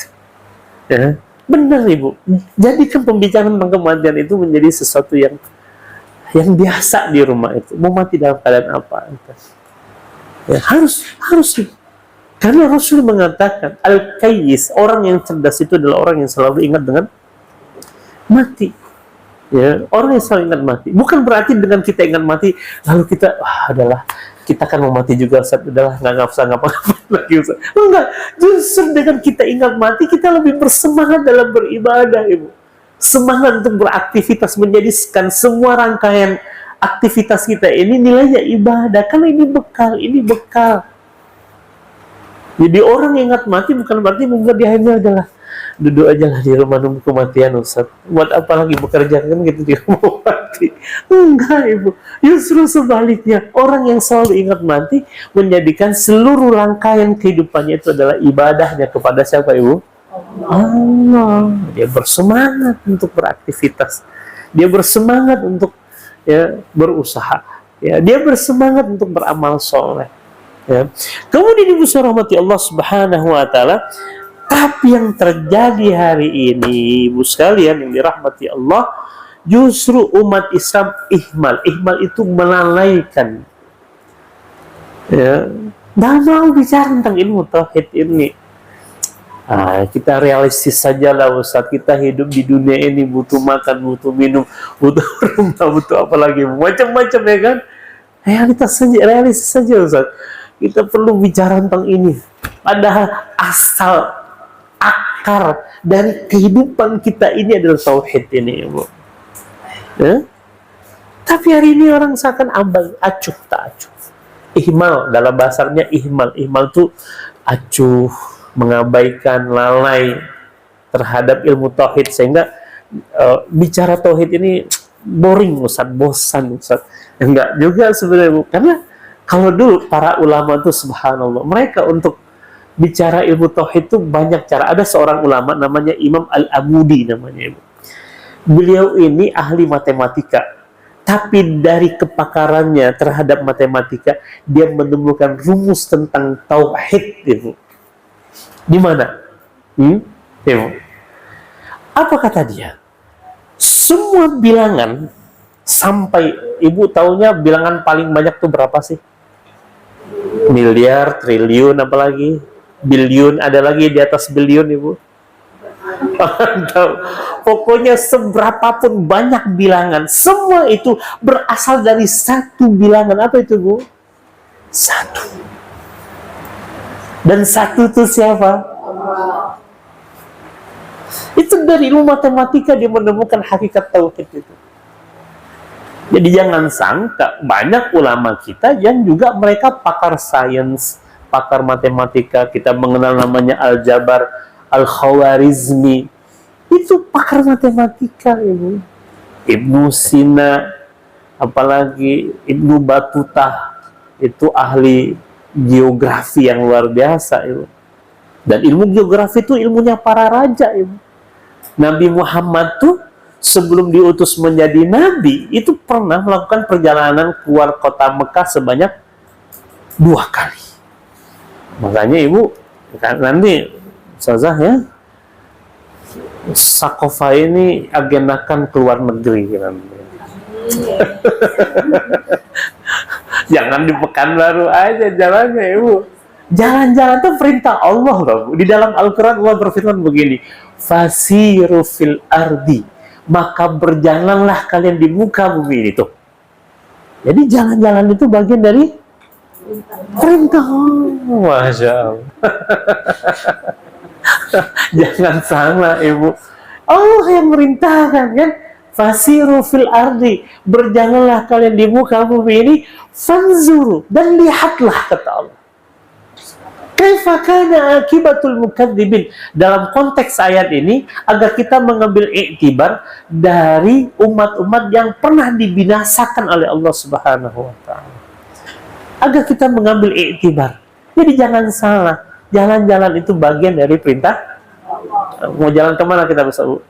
Ya, benar Ibu. Jadikan pembicaraan tentang kematian itu menjadi sesuatu yang biasa di rumah itu. Mau mati dalam keadaan apa? Ya, harus karena Rasul mengatakan al-kayyis, orang yang cerdas itu adalah orang yang selalu ingat dengan mati. Ya, orang yang selalu ingat mati. Bukan berarti dengan kita ingat mati lalu kita kita kan mau mati juga, Ustaz, udahlah nggak usah ngapa-ngapain lagi, Ustaz. Enggak, justru dengan kita ingat mati kita lebih bersemangat dalam beribadah Ibu. Semangat untuk beraktivitas, menjadikan semua rangkaian aktivitas kita ini nilainya ibadah, karena ini bekal. Jadi orang yang ingat mati bukan berarti membuat dia hanya adalah duduk aja lah di rumah nunggu kematian, Ustaz. Buat apa lagi bekerja kan gitu di rumah mati. Enggak Ibu, justru sebaliknya, orang yang selalu ingat mati menjadikan seluruh rangkaian kehidupannya itu adalah ibadahnya kepada siapa Ibu? Allah. Dia bersemangat untuk beraktivitas, dia bersemangat untuk berusaha, dia bersemangat untuk beramal soleh. Kemudian Ibu rahmati Allah Subhanahu wa taala, tapi yang terjadi hari ini Ibu sekalian yang dirahmati Allah, justru umat Islam ihmal itu melalaikan. Nggak mau bicara tentang ilmu tauhid ini. Kita realistis saja lah Ustaz, kita hidup di dunia ini butuh makan, butuh minum, butuh rumah, butuh apa lagi, macam-macam ya kan. Realistis saja Ustaz, kita perlu bicara tentang ini. Padahal akar dari kehidupan kita ini adalah tauhid ini Ibu. Tapi hari ini orang seakan abai, acuh tak acuh. Ihmal, dalam bahasanya ihmal itu acuh, mengabaikan, lalai terhadap ilmu tauhid, sehingga bicara tauhid ini boring Ustaz, bosan Ustaz. Enggak juga sebenarnya Bu, karena kalau dulu para ulama itu subhanallah, mereka untuk bicara ilmu tauhid itu banyak cara. Ada seorang ulama namanya Imam Al-Amudi namanya Ibu. Beliau ini ahli matematika, tapi dari kepakarannya terhadap matematika dia menemukan rumus tentang tauhid Ibu. Di mana? Ibu. Apa kata dia? Semua bilangan sampai Ibu taunya bilangan paling banyak tuh berapa sih? Miliar, triliun, apalagi biliun, ada lagi di atas biliun Ibu. Pokoknya seberapapun banyak bilangan, semua itu berasal dari satu bilangan. Apa itu Bu? Satu. Dan satu itu siapa? Allah. Itu dari ilmu matematika dia menemukan hakikat tauhid itu. Jadi jangan sangka banyak ulama kita yang juga mereka pakar sains, pakar matematika. Kita mengenal namanya Al-Jabar, Al-Khawarizmi. Itu pakar matematika, Ibu. Ibnu Sina, apalagi Ibnu Battuta, itu ahli geografi yang luar biasa, Ibu. Dan ilmu geografi itu ilmunya para raja, Ibu. Nabi Muhammad tuh sebelum diutus menjadi nabi, itu pernah melakukan perjalanan keluar kota Mekah sebanyak 2 kali. Makanya Ibu, nanti Ustazah ya, Sakofa ini agendakan keluar negeri kan. Jangan di Pekanbaru aja jalannya, Ibu. Jalan-jalan itu perintah Allah loh, Bu. Di dalam Al-Quran Allah berfirman begini, fasiru fil ardi, maka berjalanlah kalian di muka bumi ini tuh. Jadi jalan-jalan itu bagian dari perintah Allah. Masya Allah. Jangan salah, Ibu. Allah yang merintahkan kan. Fasiru fil ardi, berjalanlah kalian di muka bumi ini, fanzuru, dan lihatlah, kata Allah. Kaifa kana akibatul mukadzibin. Dalam konteks ayat ini agar kita mengambil iktibar dari umat-umat yang pernah dibinasakan oleh Allah Subhanahu wa taala. Agar kita mengambil iktibar. Jadi jangan salah, jalan-jalan itu bagian dari perintah. Mau jalan kemana kita bisa, Bu?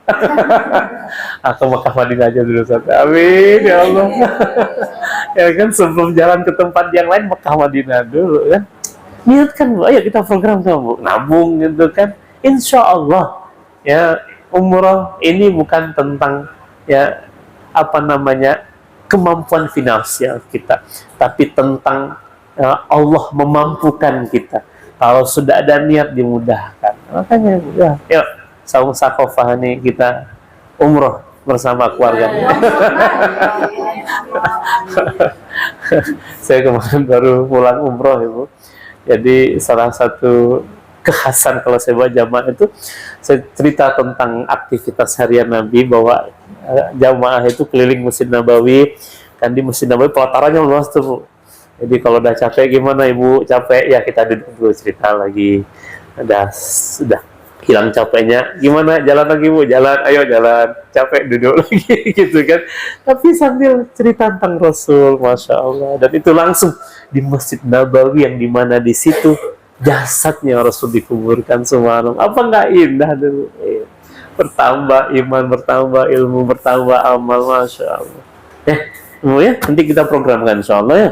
Ke Mekah Madinah aja dulu, Ustaz. Amin ya Allah. Ya kan, sebelum jalan ke tempat yang lain Mekah Madinah dulu kan. Niatkan, Bu, ayo kita program sama, Bu, nabung gitu kan. Insya Allah ya, umroh ini bukan tentang ya apa namanya kemampuan finansial kita, tapi tentang Allah memampukan kita. Kalau sudah ada niat dimudahkan. Makanya ya, yuk Saum Sakofah nih kita umroh bersama keluarga. Saya kemarin baru pulang umroh, Ibu. Jadi salah satu kekhasan kalau saya bawa jamaah itu, saya cerita tentang aktivitas harian Nabi, bahwa jamaah itu keliling Masjid Nabawi. Kan di Masjid Nabawi pelatarannya luas tuh, Bu. Jadi kalau udah capek gimana, Ibu? Capek ya kita duduk dulu cerita lagi. Sudah hilang capeknya, gimana? Jalan lagi, Bu? Jalan, ayo jalan. Capek duduk lagi gitu kan. Tapi sambil cerita tentang Rasul, Masya Allah. Dan itu langsung di Masjid Nabawi yang dimana di situ jasadnya Rasul dikuburkan. Subhanallah. Apa nggak indah dulu? Bertambah iman, bertambah ilmu, bertambah amal, Masya Allah. Bu ya, nanti kita programkan insya Allah ya.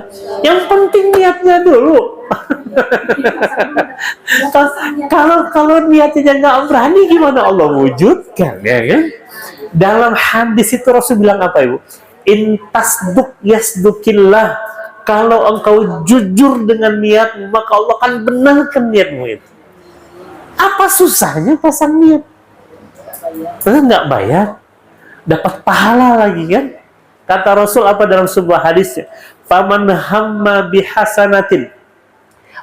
Yang penting niatnya dulu. Kalau niatnya nggak berani, gimana Allah wujudkan, ya kan? Dalam hadis itu Rasul bilang apa, Ibu? Intasduk yasdukillah. Kalau engkau jujur dengan niat, maka Allah akan benarkan niatmu itu. Apa susahnya pasang niat? Nggak bayar, dapat pahala lagi kan? Kata Rasul apa dalam sebuah hadisnya? Faman hamma bihasanatin,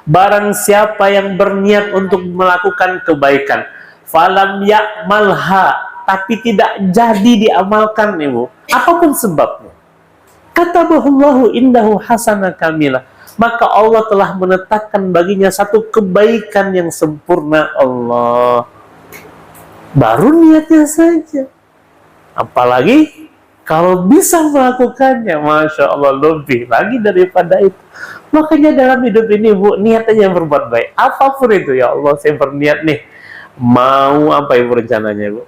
barang siapa yang berniat untuk melakukan kebaikan, falam ya'malha, tapi tidak jadi diamalkan, Ibu, apapun sebabnya, katabahullahu indahu hasanah kamilah, maka Allah telah menetapkan baginya satu kebaikan yang sempurna. Allah, baru niatnya saja, apalagi kalau bisa melakukannya, Masya Allah, lebih lagi daripada itu. Makanya dalam hidup ini, Bu, niat aja yang berbuat baik. Apapun itu, ya Allah, saya berniat nih. Mau apa Ibu rencananya, Bu?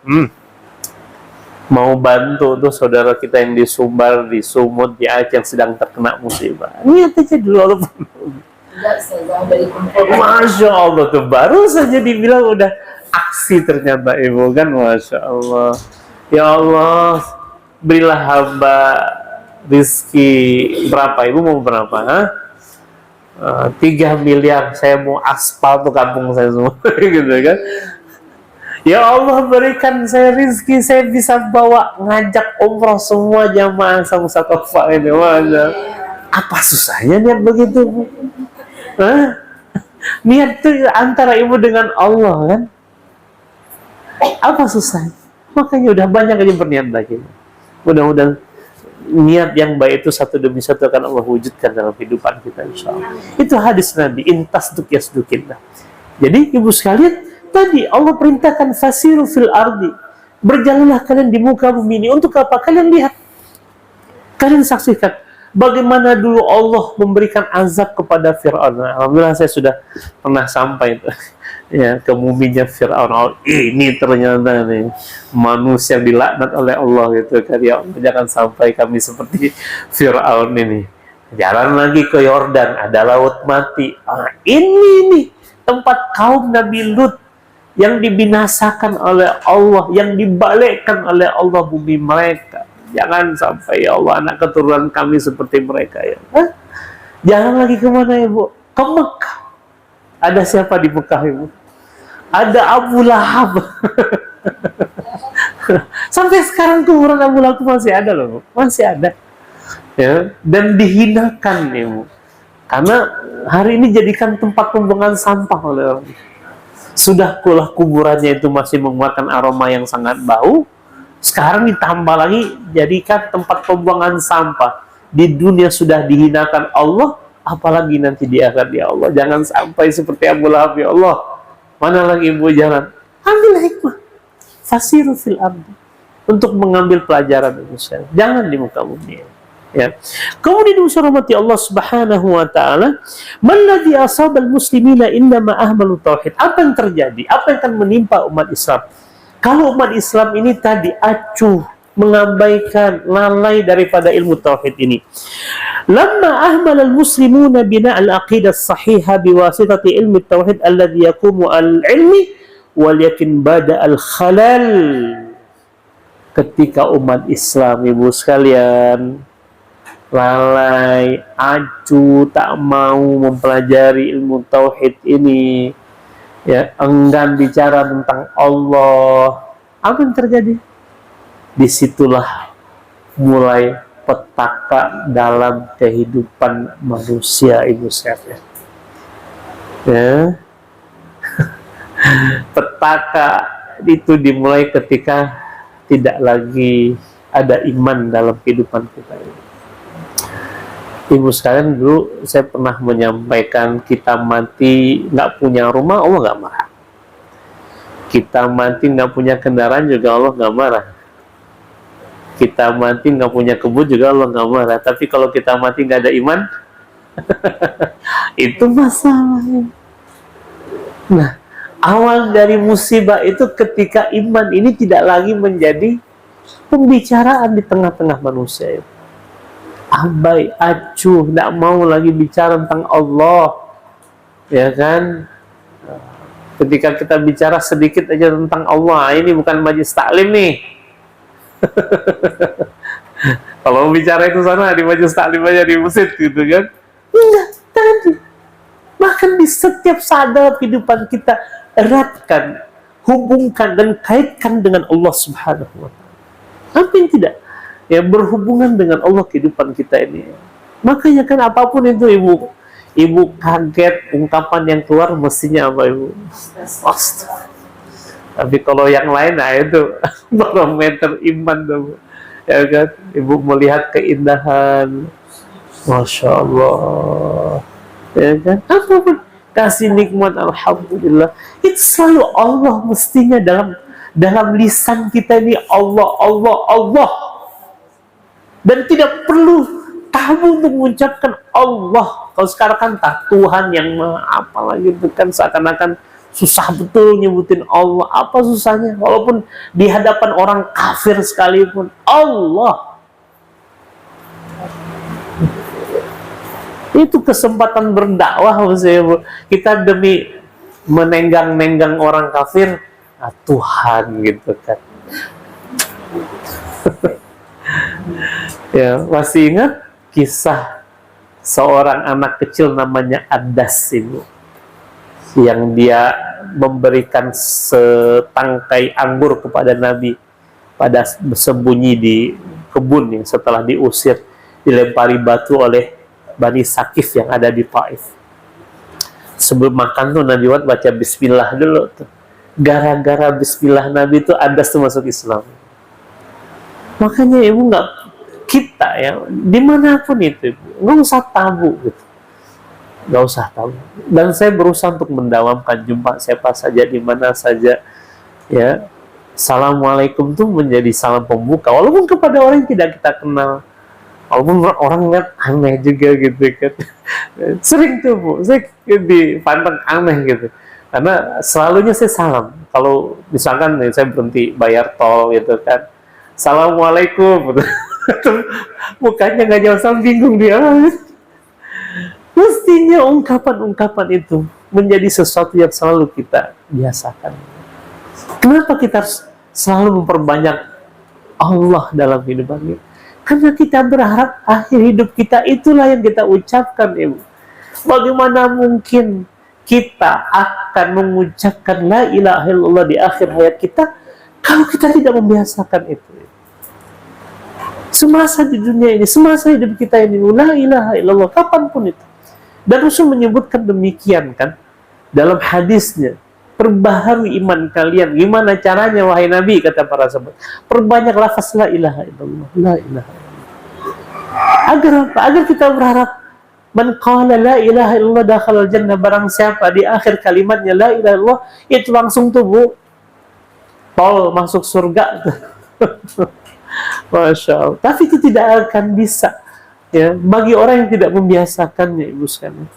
Mau bantu tuh saudara kita yang di Sumbar, di Sumut, di Aceh yang sedang terkena musibah. Niat aja dulu, Allah. Masya Allah, tuh baru saja dibilang udah aksi ternyata, Ibu, kan? Masya Allah. Ya Allah, berilah hamba rizki berapa, Ibu mau berapa? 3 miliar, saya mau aspal tuh kampung saya semua. Gitu kan? Ya Allah, berikan saya rizki, saya bisa bawa ngajak umroh semua jamaah sama Sakofah ini. Apa susahnya niat begitu, Bu? Niat itu antara Ibu dengan Allah kan? Apa susahnya? Makanya udah banyak aja berniat lagi. Mudah-mudahan niat yang baik itu satu demi satu akan Allah wujudkan dalam kehidupan kita, insya Allah. Itu hadis Nabi, intasduk yasdukillah. Jadi Ibu sekalian, tadi Allah perintahkan fasiru fil ardi, Berjalanlah kalian di muka bumi ini. Untuk apa? Kalian lihat. Kalian saksikan bagaimana dulu Allah memberikan azab kepada Fir'aun. Alhamdulillah saya sudah pernah sampai ya, ke muminya Fir'aun. Oh, ini ternyata nih manusia dilaknat oleh Allah gitu kan. Ya Allah, jangan sampai kami seperti Fir'aun ini. Jalan lagi ke Yordan, ada laut mati. Ini nih tempat kaum Nabi Lut yang dibinasakan oleh Allah, yang dibalikkan oleh Allah bumi mereka. Jangan sampai ya Allah anak keturunan kami seperti mereka ya. Jangan lagi kemana ibu? Ke Mekah. Ada siapa di Mekah ibu? Ada Abu Lahab. Sampai sekarang kuburan Abu Lahab masih ada loh, masih ada. Ya, dan dihinakan ibu. Karena hari ini jadikan tempat pembuangan sampah oleh orang. Sudah kulah kuburannya itu masih mengeluarkan aroma yang sangat bau. Sekarang ditambah lagi jadikan tempat pembuangan sampah. Di dunia sudah dihinakan Allah, apalagi nanti di akhirat ya Allah. Jangan sampai seperti Abu Lahab ya Allah. Mana lagi ibu jalan? Ambil hikmah. Fasiru fil ardi. Untuk mengambil pelajaran Indonesia. Jangan di muka bumi. Ya. Kemudian dirahmati Allah Subhanahu wa taala, "Malladzi asabal muslimina innama ahmalu tauhid." Apa yang terjadi? Apa yang akan menimpa umat Islam? Kalau umat Islam ini tadi acuh, mengabaikan, lalai daripada ilmu tauhid ini. Lamma ahmala al-muslimuna bina al-aqidah as-sahihah biwasitati ilmi tauhid alladhi yaqumu al-ilmi wal yakin bada al-khalal. Ketika umat Islam ibu sekalian lalai, acuh, tak mau mempelajari ilmu tauhid ini, ya, enggan bicara tentang Allah, apa yang terjadi? Disitulah mulai petaka dalam kehidupan manusia ibu sekalian. Ya. Petaka itu dimulai ketika tidak lagi ada iman dalam kehidupan kita ini. Ibu sekalian, dulu saya pernah menyampaikan kita mati nggak punya rumah, Allah nggak marah. Kita mati nggak punya kendaraan juga Allah nggak marah. Kita mati nggak punya kebun juga Allah nggak marah. Tapi kalau kita mati nggak ada iman, itu masalahnya. Nah, awal dari musibah itu ketika iman ini tidak lagi menjadi pembicaraan di tengah-tengah manusia itu. Abai, acuh, tidak mau lagi bicara tentang Allah, ya kan? Ketika kita bicara sedikit aja tentang Allah, ini bukan majlis taklim nih. Kalau bicara itu sana di majlis taklim aja di masjid gitu kan? Enggak, tadi. Bahkan di setiap saat dalam kehidupan kita eratkan, hubungkan dan kaitkan dengan Allah Subhanahu wa taala. Apa yang tidak? Ya, berhubungan dengan Allah kehidupan kita ini. Makanya kan apapun itu ibu kaget ungkapan yang keluar mestinya apa ibu? Astaga. Tapi kalau yang lain, nah itu barometer iman tuh, ya kan? Ibu melihat keindahan, masya Allah, ya kan? Apapun kasih nikmat, alhamdulillah. Itu selalu Allah mestinya dalam lisan kita ini Allah, Allah, Allah. Dan tidak perlu tabu untuk mengucapkan Allah. Kalau sekarang kan tak Tuhan yang apa lagi itu kan seakan-akan susah betul nyebutin Allah. Apa susahnya? Walaupun di hadapan orang kafir sekalipun Allah. Itu kesempatan berdakwah maksudnya. Kita demi menenggang-nenggang orang kafir, Tuhan gitu kan. Ya, masih ingat kisah seorang anak kecil namanya Adas ibu, yang dia memberikan setangkai anggur kepada Nabi pada bersembunyi di kebun yang setelah diusir, dilempari batu oleh Bani Sakif yang ada di Taif. Sebelum makan tuh Nabi baca Bismillah dulu tuh. Gara-gara Bismillah Nabi itu Adas tuh masuk Islam. Makanya ibu kita ya dimanapun itu nggak usah tabu gitu, nggak usah tabu. Dan saya berusaha untuk mendawamkan jumpa siapa saja di mana saja ya, Assalamualaikum tuh menjadi salam pembuka, walaupun kepada orang yang tidak kita kenal, walaupun orang lihat aneh juga gitu kan. Sering tuh Bu, saya dipandang aneh gitu. Karena selalunya saya salam. Kalau misalkan nih, saya berhenti bayar tol gitu kan, Assalamualaikum. Mukanya nggak jauh, salam, bingung dia. Mestinya ungkapan-ungkapan itu menjadi sesuatu yang selalu kita biasakan. Kenapa kita harus selalu memperbanyak Allah dalam hidup ini? Karena kita berharap akhir hidup kita itulah yang kita ucapkan, Ibu. Bagaimana mungkin kita akan mengucapkan la ilaha illallah di akhir hayat kita kalau kita tidak membiasakan itu? Semasa di dunia ini, semasa hidup kita ini, la ilaha illallah, kapanpun itu. Dan Rasul menyebutkan demikian kan dalam hadisnya, perbaharui iman kalian. Gimana caranya wahai Nabi, kata para sahabat? Perbanyak lafaz la ilaha illallah, la ilaha illallah. Agar apa? Agar kita berharap man qala la ilaha illallah dakhala jannah, barang siapa di akhir kalimatnya la ilaha illallah, itu langsung tuh Bu, tol masuk surga. Masya Allah. Tapi itu tidak akan bisa ya bagi orang yang tidak membiasakannya, Ibu sekalian.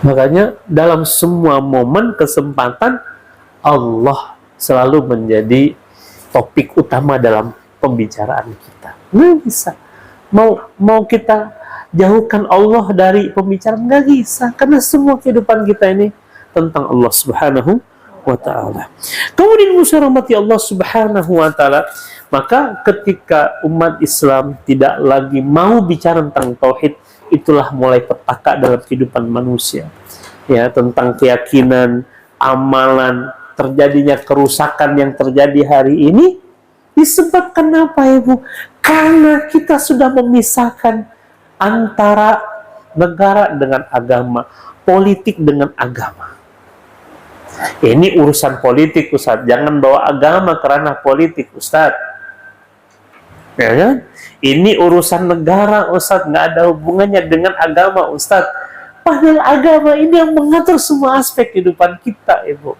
Makanya dalam semua momen kesempatan Allah selalu menjadi topik utama dalam pembicaraan kita. Nggak bisa. Mau kita jauhkan Allah dari pembicaraan, nggak bisa. Karena semua kehidupan kita ini tentang Allah Subhanahu wa ta'ala. Kemudian musyawarati Allah Subhanahu wa ta'ala, maka ketika umat Islam tidak lagi mau bicara tentang tauhid, itulah mulai petaka dalam kehidupan manusia. Ya, tentang keyakinan, amalan, terjadinya kerusakan yang terjadi hari ini disebabkan apa, Ibu? Karena kita sudah memisahkan antara negara dengan agama, politik dengan agama. Ini urusan politik, Ustaz. Jangan bawa agama ke ranah politik, Ustaz. Ya kan? Ini urusan negara, Ustaz. Nggak ada hubungannya dengan agama, Ustaz. Padahal agama ini yang mengatur semua aspek kehidupan kita, Ibu.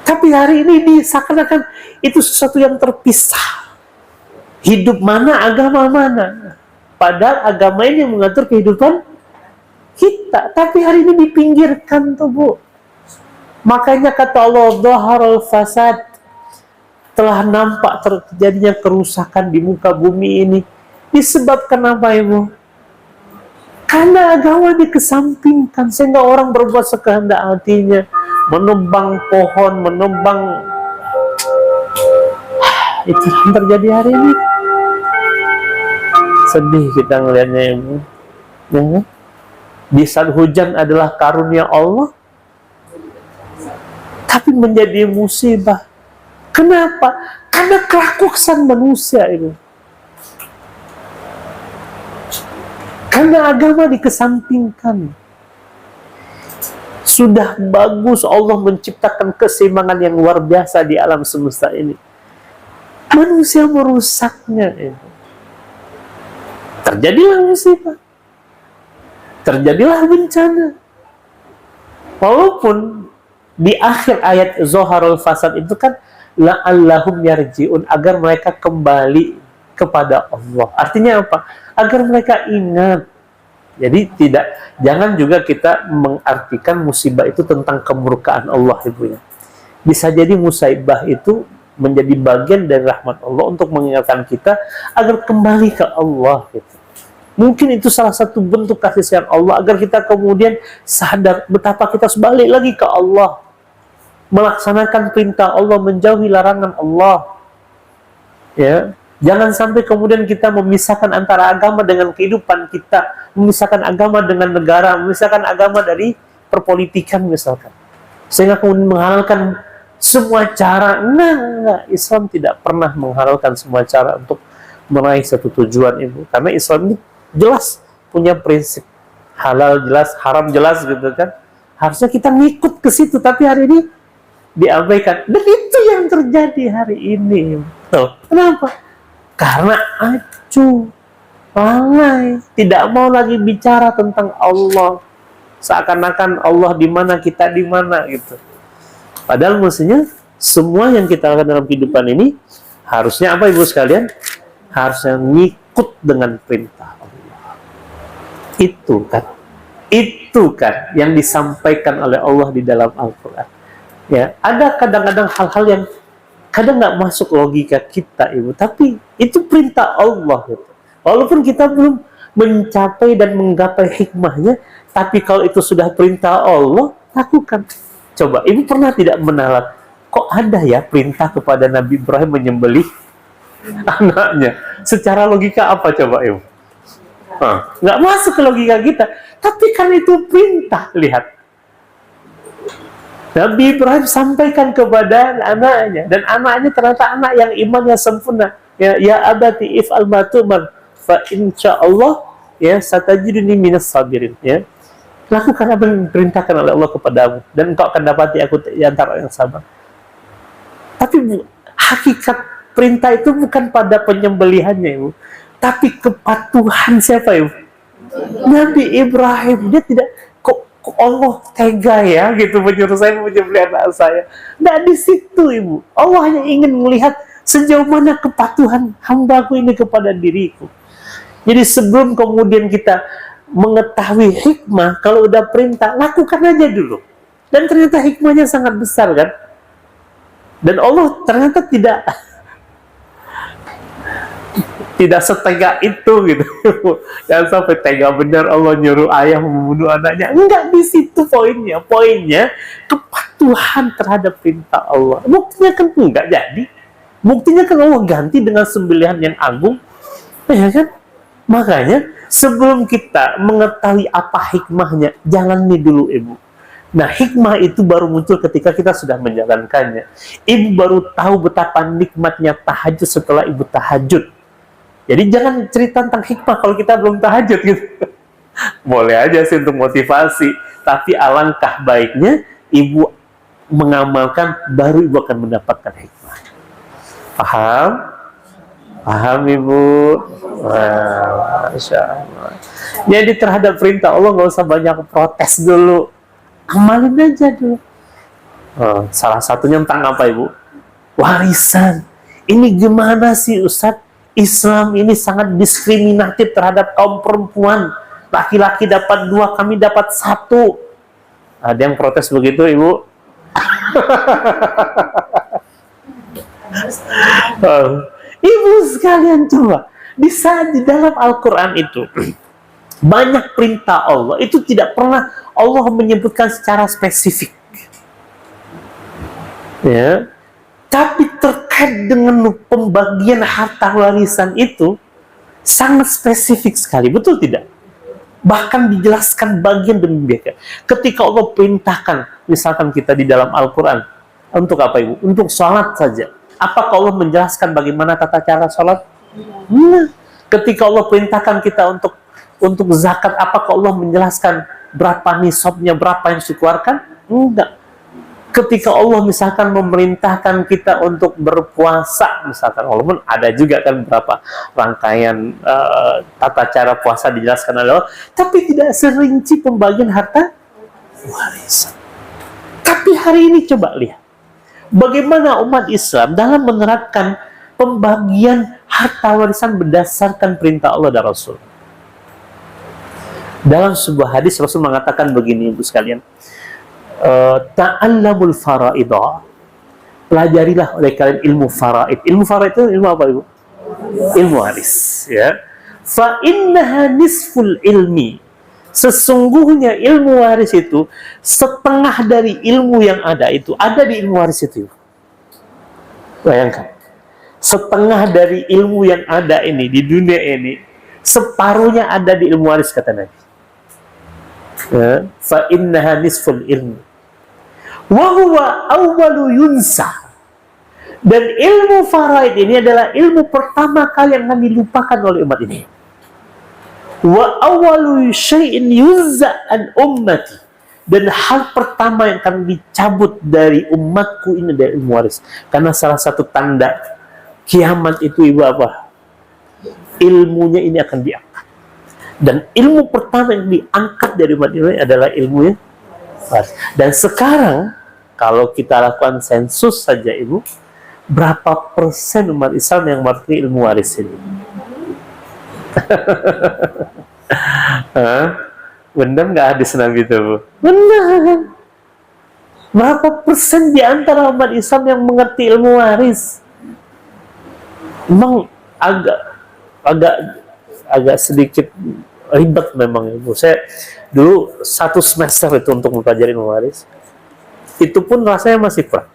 Tapi hari ini seakan-akan itu sesuatu yang terpisah. Hidup mana, agama mana. Padahal agama ini yang mengatur kehidupan kita. Tapi hari ini dipinggirkan tuh, Bu. Makanya kata Allah, dhaharal fasad, telah nampak terjadinya kerusakan di muka bumi ini. Disebabkan apa, Ibu? Karena agama dikesampingkan, sehingga orang berbuat sekehendak hatinya, menebang pohon, menebang. Itu yang terjadi hari ini. Sedih kita ngelihatnya, Ibu. Ya. Di saat hujan adalah karunia Allah, tapi menjadi musibah. Kenapa? Karena kelakuan manusia itu. Karena agama dikesampingkan. Sudah bagus Allah menciptakan keseimbangan yang luar biasa di alam semesta ini. Manusia merusaknya itu. Terjadilah musibah. Terjadilah bencana. Walaupun di akhir ayat Zoharul Fasad itu kan la'allahum yarji'un, agar mereka kembali kepada Allah. Artinya apa? Agar mereka ingat. Jadi jangan juga kita mengartikan musibah itu tentang kemurkaan Allah, Ibu ya. Bisa jadi musibah itu menjadi bagian dari rahmat Allah untuk mengingatkan kita agar kembali ke Allah gitu. Mungkin itu salah satu bentuk kasih sayang Allah agar kita kemudian sadar betapa kita harus balik lagi ke Allah, melaksanakan perintah Allah, menjauhi larangan Allah. Ya, jangan sampai kemudian kita memisahkan antara agama dengan kehidupan kita, memisahkan agama dengan negara, memisahkan agama dari perpolitikan misalkan, sehingga kemudian menghalalkan semua cara. Enggak, Islam tidak pernah menghalalkan semua cara untuk meraih satu tujuan, Ibu. Karena Islam ini jelas punya prinsip halal jelas, haram jelas gitu kan. Harusnya kita ngikut ke situ, tapi hari ini diabaikan. Dan itu yang terjadi hari ini. Tuh. Kenapa? Karena acuh, lalai, tidak mau lagi bicara tentang Allah. Seakan-akan Allah di mana, kita di mana gitu. Padahal mestinya semua yang kita lakukan dalam kehidupan ini harusnya apa ibu sekalian? Harusnya ngikut dengan perintah Allah. Itu kan yang disampaikan oleh Allah di dalam Al-Quran. Ya, ada kadang-kadang hal-hal yang kadang nggak masuk logika kita ibu, tapi itu perintah Allah gitu. Walaupun kita belum mencapai dan menggapai hikmahnya, tapi kalau itu sudah perintah Allah, lakukan. Coba, ibu pernah tidak menalar, kok ada ya perintah kepada Nabi Ibrahim menyembelih anaknya? Secara logika apa coba ibu? Nggak masuk ke logika kita, tapi kan itu perintah. Lihat, Nabi Ibrahim sampaikan kepada anaknya, dan anaknya ternyata anak yang imannya sempurna. Ya abati if'al ma tu'mar fa insyaallah ya satajiduni minas sabirin. Ya, lakukan apa yang diperintahkan oleh Allah kepadamu, dan engkau akan dapati aku di antara orang yang sabar. Tapi hakikat perintah itu bukan pada penyembelihannya ibu, tapi kepatuhan siapa ibu? Nabi Ibrahim. Dia tidak, kok Allah tega ya gitu menyuruh saya menyembelih anak saya. Nah di situ ibu, Allah hanya ingin melihat sejauh mana kepatuhan hambaku ini kepada diriku. Jadi sebelum kemudian kita mengetahui hikmah, kalau udah perintah, lakukan aja dulu. Dan ternyata hikmahnya sangat besar kan. Dan Allah ternyata tidak setega itu gitu. Jangan sampai tega benar Allah nyuruh ayah membunuh anaknya. Enggak, di situ poinnya. Poinnya kepatuhan terhadap perintah Allah. Buktinya kan enggak jadi. Buktinya kan Allah ganti dengan sembelihan yang agung. Ya kan? Makanya sebelum kita mengetahui apa hikmahnya, jalani dulu ibu. Nah, hikmah itu baru muncul ketika kita sudah menjalankannya. Ibu baru tahu betapa nikmatnya tahajud setelah ibu tahajud. Jadi jangan cerita tentang hikmah kalau kita belum tahajud gitu. Boleh aja sih untuk motivasi, tapi alangkah baiknya ibu mengamalkan, baru ibu akan mendapatkan hikmah. Paham? Paham ibu? Masya Allah. Jadi terhadap perintah Allah nggak usah banyak protes dulu. Amalin aja dulu. Salah satunya tentang apa ibu? Warisan. Ini gimana sih Ustadz? Islam ini sangat diskriminatif terhadap kaum perempuan. Laki-laki dapat 2, kami dapat 1. Ada yang protes begitu ibu? Ibu sekalian coba, di saat di dalam Al-Quran itu banyak perintah Allah, itu tidak pernah Allah menyebutkan secara spesifik. Ya. Tapi terkait dengan pembagian harta warisan itu sangat spesifik sekali, betul tidak? Bahkan dijelaskan bagian demi bagian. Ketika Allah perintahkan, misalkan kita di dalam Al-Quran, untuk apa ibu? Untuk sholat saja. Apakah Allah menjelaskan bagaimana tata cara sholat? Nah, ketika Allah perintahkan kita untuk zakat, apakah Allah menjelaskan berapa nisabnya, berapa yang dikeluarkan? Enggak. Ketika Allah misalkan memerintahkan kita untuk berpuasa, misalkan, walaupun ada juga kan berapa rangkaian tata cara puasa dijelaskan oleh Allah, tapi tidak serinci pembagian harta warisan. Tapi hari ini coba lihat, bagaimana umat Islam dalam menerapkan pembagian harta warisan berdasarkan perintah Allah dan Rasul. Dalam sebuah hadis Rasul mengatakan begini ibu sekalian, ta'allamul faraidah, pelajarilah oleh kalian ilmu faraid. Ilmu faraid itu ilmu apa ibu? Ilmu waris, ya. Fa innaha nisful ilmi, sesungguhnya ilmu waris itu setengah dari ilmu yang ada itu ada di ilmu waris itu. Bayangkan, setengah dari ilmu yang ada ini di dunia ini, separuhnya ada di ilmu waris, kata Nabi. Ya. Fa innaha nisful ilmi wa huwa awwalu yunsa, dan ilmu faraid ini adalah ilmu pertama kali yang akan dilupakan oleh umat ini. Wa awwalu syai'in yunza an ummati, dan hal pertama yang akan dicabut dari umatku ini adalah ilmu waris. Karena salah satu tanda kiamat itu ibu apa? Ilmunya ini akan diangkat. Dan ilmu pertama yang diangkat dari umat ini adalah ilmunya waris. Dan sekarang kalau kita lakukan sensus saja Ibu, berapa persen umat Islam yang mengerti ilmu waris ini? Benar nggak hadis Nabi itu, Bu? Benar. Berapa persen di antara umat Islam yang mengerti ilmu waris? Memang agak sedikit ribet memang Ibu. Saya dulu 1 semester itu untuk mempelajari ilmu waris. Itu pun rasanya masih kurang.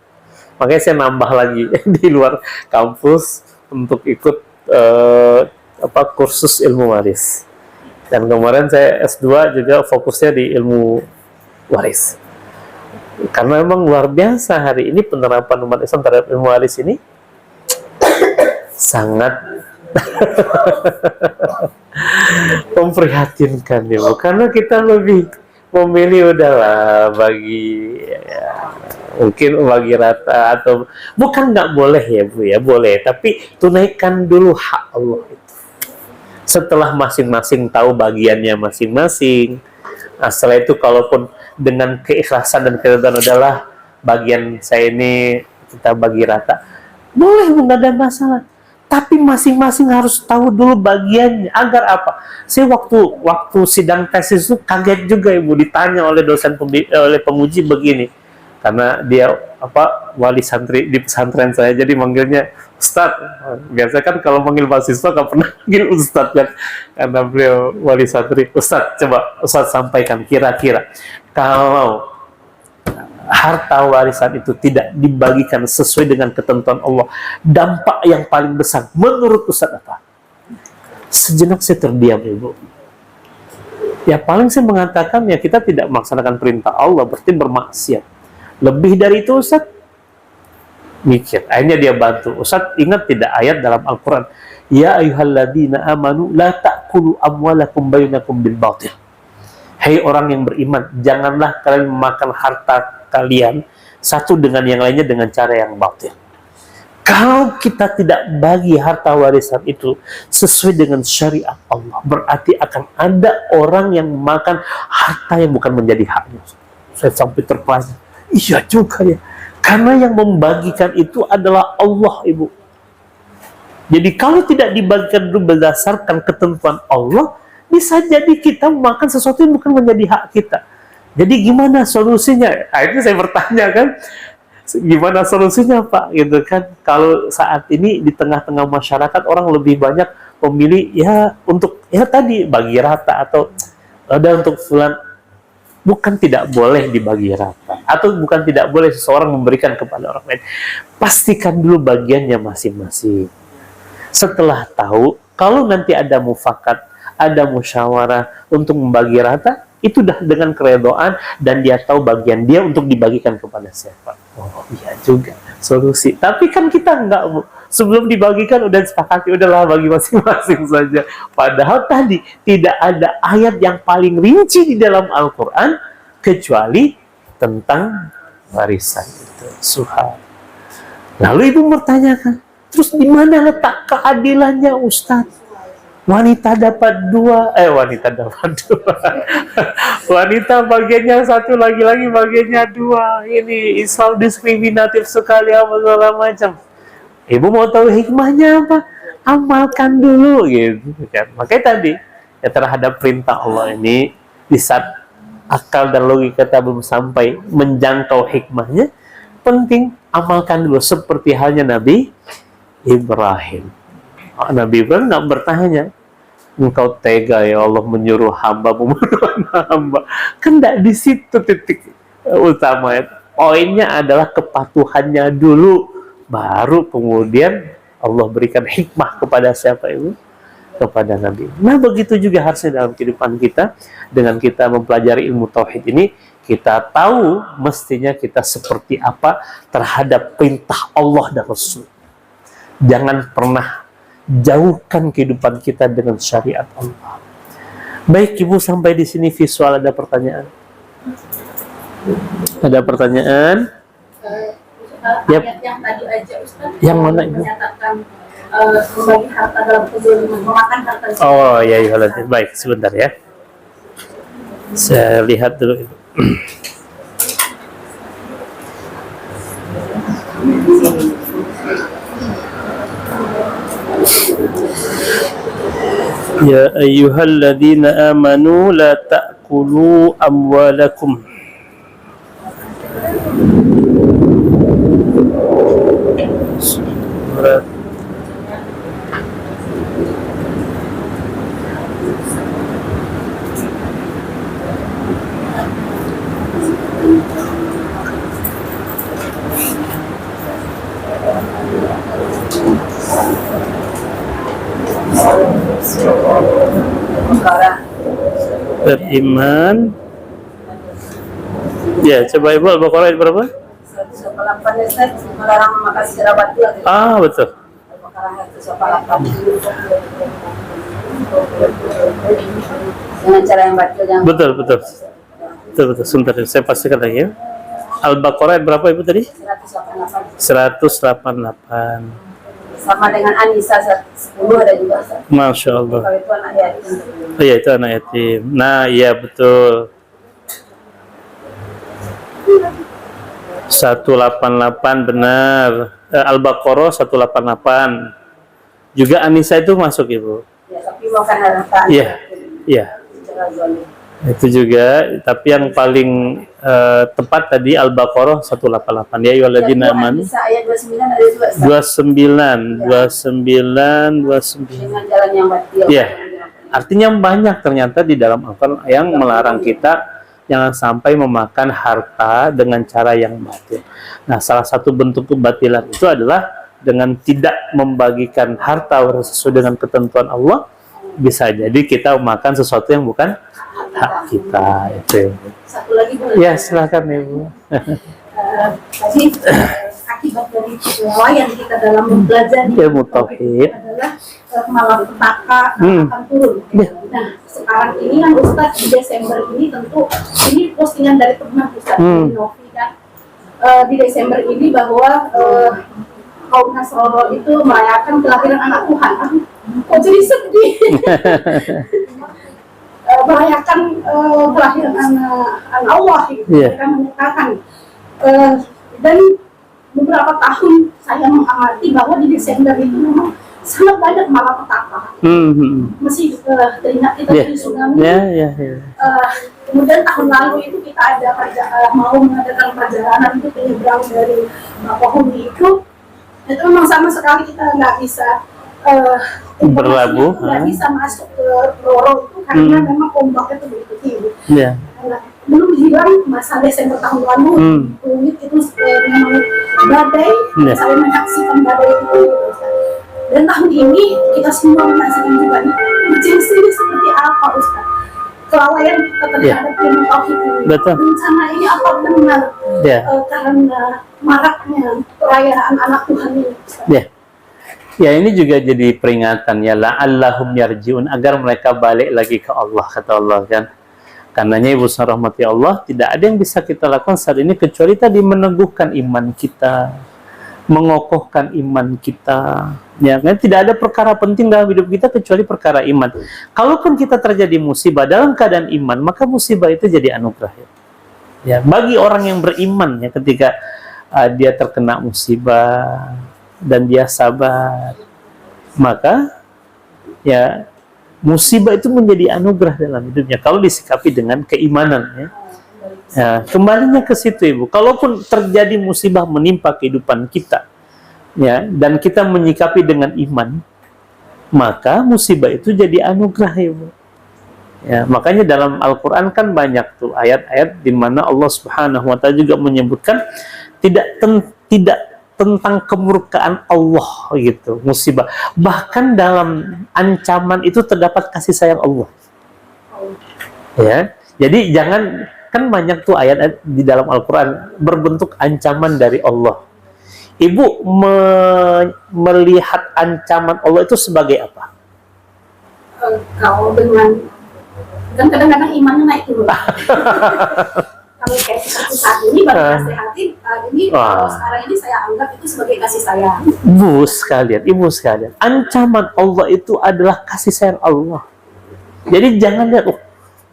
Makanya saya nambah lagi di luar kampus untuk ikut kursus ilmu waris. Dan kemarin saya S2 juga fokusnya di ilmu waris. Karena memang luar biasa hari ini penerapan umat Islam terhadap ilmu waris ini sangat memprihatinkan ya, Bu. Karena kita lebih memilih udahlah bagi mungkin bagi rata, atau bukan nggak boleh ya Bu ya, boleh, tapi tunaikan dulu hak Allah itu. Setelah masing-masing tahu bagiannya masing-masing, setelah itu kalaupun dengan keikhlasan dan keridhaan adalah bagian saya ini kita bagi rata, boleh Bu, nggak ada masalah. Tapi masing-masing harus tahu dulu bagiannya. Agar apa? Saya waktu sidang tesis itu kaget juga Ibu, ditanya oleh dosen oleh penguji begini. Karena dia wali santri di pesantren saya, jadi manggilnya Ustadz. Biasa kan kalau manggil mahasiswa nggak pernah manggil Ustadz kan, karena beliau wali santri. Ustadz, coba Ustadz sampaikan kira-kira kalau harta warisan itu tidak dibagikan sesuai dengan ketentuan Allah, dampak yang paling besar menurut Ustadz apa? Sejenak saya terdiam Ibu. Ya paling saya mengatakan ya kita tidak melaksanakan perintah Allah, berarti bermaksiat. Lebih dari itu Ustadz mikir. Akhirnya dia bantu. Ustadz, ingat tidak ayat dalam Al-Quran, ya ayyuhalladzina amanu la ta'kulu amwalakum bainakum bil batil. Hei orang yang beriman, janganlah kalian memakan harta kalian satu dengan yang lainnya dengan cara yang batil. Kalau kita tidak bagi harta warisan itu sesuai dengan syariat Allah, berarti akan ada orang yang makan harta yang bukan menjadi haknya. Saya sampai terpelajar. Iya juga ya. Karena yang membagikan itu adalah Allah Ibu. Jadi kalau tidak dibagikan dulu berdasarkan ketentuan Allah, bisa jadi kita makan sesuatu yang bukan menjadi hak kita. Jadi gimana solusinya? Akhirnya saya bertanya kan, gimana solusinya Pak? Gitu kan? Kalau saat ini di tengah-tengah masyarakat orang lebih banyak memilih ya untuk ya tadi bagi rata, atau ada untuk fulan. Bukan tidak boleh dibagi rata, atau bukan tidak boleh seseorang memberikan kepada orang lain. Pastikan dulu bagiannya masing-masing. Setelah tahu, kalau nanti ada mufakat, ada musyawarah untuk membagi rata, itu dah dengan keredoan dan dia tahu bagian dia untuk dibagikan kepada siapa. Oh iya juga solusi. Tapi kan kita enggak, Bu. Sebelum dibagikan udah sepakati, udahlah bagi masing-masing saja. Padahal tadi tidak ada ayat yang paling rinci di dalam Al-Quran kecuali tentang warisan itu. Subhan. Lalu Ibu bertanyakan, terus di mana letak keadilannya Ustadz? Wanita dapat dua, wanita bagiannya satu, laki-laki bagiannya dua. Ini Islam diskriminatif sekali, apa segala macam. Ibu mau tahu hikmahnya apa? Amalkan dulu gitu kan. Makanya tadi ya, terhadap perintah Allah ini, di saat akal dan logika kita belum sampai menjangkau hikmahnya, penting amalkan dulu. Seperti halnya Nabi Ibrahim. Nabi Ibrahim nggak bertanya, engkau tega ya Allah menyuruh hamba membunuh hamba. Kan tidak di situ titik utamanya. Poinnya adalah kepatuhannya dulu, baru kemudian Allah berikan hikmah kepada siapa Ibu? Kepada Nabi. Nah begitu juga harusnya dalam kehidupan kita. Dengan kita mempelajari ilmu tauhid ini, kita tahu mestinya kita seperti apa terhadap perintah Allah dan Rasul. Jangan pernah jauhkan kehidupan kita dengan syariat Allah. Baik Ibu, sampai di sini visual. Ada pertanyaan? Ada pertanyaan? Yep. Yang tadi aja Ustaz, yang mana Ibu? Menyatakan membagi harta dalam kezaliman, memakan harta zalim. Oh ya, baik, sebentar ya. Saya lihat dulu Ibu. Ya ayyuhalladzina amanu la ta'kulu amwalakum. Beriman. Ya, coba Ibu Al-Baqarah ayat berapa? 108 Ustaz, melarang memakan sirah batil. Ah, betul. Al-Baqarah ayat 108. Dengan cara yang batil yang Betul. Sebentar, saya pastikan lagi ya. Al-Baqarah ayat berapa Ibu tadi? 188. 188. Sama dengan An-Nisa 10 ada juga Ustaz. Masya Allah. Kalau itu anak yatim. Oh iya, itu anak yatim. Nah, iya betul. 188 benar. Al-Baqarah 188. Juga An-Nisa itu masuk Ibu. Ya, tapi makan harta. Iya. Secara zalim. Itu juga, tapi yang paling tepat tadi Al-Baqarah 188. Ya ayyuhalladzina amanu. An-Nisa ayat 29 ada juga Ustaz. 29. Dengan jalan yang batil. Iya. Artinya banyak ternyata di dalam Al-Quran yang melarang kita jangan sampai memakan harta dengan cara yang batil. Nah, salah satu bentuk kebatilan itu adalah dengan tidak membagikan harta sesuai dengan ketentuan Allah. Bisa jadi kita makan sesuatu yang bukan hak kita. Itu. Satu lagi boleh? Ya, silakan Ibu. Tadi akibat dari kelalaian kita dalam mempelajari Ilmu tauhid adalah malapetaka akan turun. Nah, sekarang ini kan Ustadz di Desember ini tentu ini postingan dari teman Ustadz Novi kan di Desember ini bahwa kaum Nasrani itu merayakan kelahiran anak Tuhan. Kok jadi sedih? Merayakan kelahiran anak Allah gitu. Mereka menyatakan dan beberapa tahun saya mengamati bahwa di Desember itu memang sangat banyak malapetaka. Masih teringat kita di tsunami. Kemudian tahun lalu itu kita ada mau mengadakan perjalanan itu penyeberang dari Bakahuni itu memang sama sekali kita nggak bisa berlabuh, nggak bisa masuk ke Roro itu karena memang ombaknya itu begitu tinggi. Belum bilang masa Desember tahun lalu itu memang badai, saya menyaksikan badai itu. Dan tahun ini kita semua menyaksikan juga nih urgensi ini seperti apa Ustaz? Kelalaian kita terhadap ilmu tauhid ini. Rencana ini apa benar karena maraknya perayaan anak Tuhan ini Ustaz? Ya, ini juga jadi peringatan ya, la'allahum yarji'un, agar mereka balik lagi ke Allah, kata Allah kan. Karenanya Ibu rahmati Allah, tidak ada yang bisa kita lakukan saat ini kecuali tadi meneguhkan iman kita, mengokohkan iman kita. Ya, kan? Tidak ada perkara penting dalam hidup kita kecuali perkara iman. Kalaupun kita terjadi musibah dalam keadaan iman, maka musibah itu jadi anugerah. Ya, bagi orang yang beriman ya, ketika dia terkena musibah dan dia sabar, maka ya musibah itu menjadi anugerah dalam hidupnya kalau disikapi dengan keimanan ya. Kembalinya ke situ Ibu, kalaupun terjadi musibah menimpa kehidupan kita ya, dan kita menyikapi dengan iman, maka musibah itu jadi anugerah Ibu ya. Makanya dalam Al-Quran kan banyak tuh ayat-ayat di mana Allah Subhanahu wa Ta'ala juga menyebutkan tidak tentang kemurkaan Allah gitu, musibah. Bahkan dalam ancaman itu terdapat kasih sayang Allah. Ya. Jadi jangan, kan banyak tuh ayat-ayat di dalam Al-Qur'an berbentuk ancaman dari Allah. Ibu melihat ancaman Allah itu sebagai apa? Kalau dengan kan kadang-kadang imannya naik turun. Kalau kayak seperti saat ini baru nasehatin, ini kalau sekarang ini saya anggap itu sebagai kasih sayang. Ibu sekalian, ancaman Allah itu adalah kasih sayang Allah. Jadi jangan lihat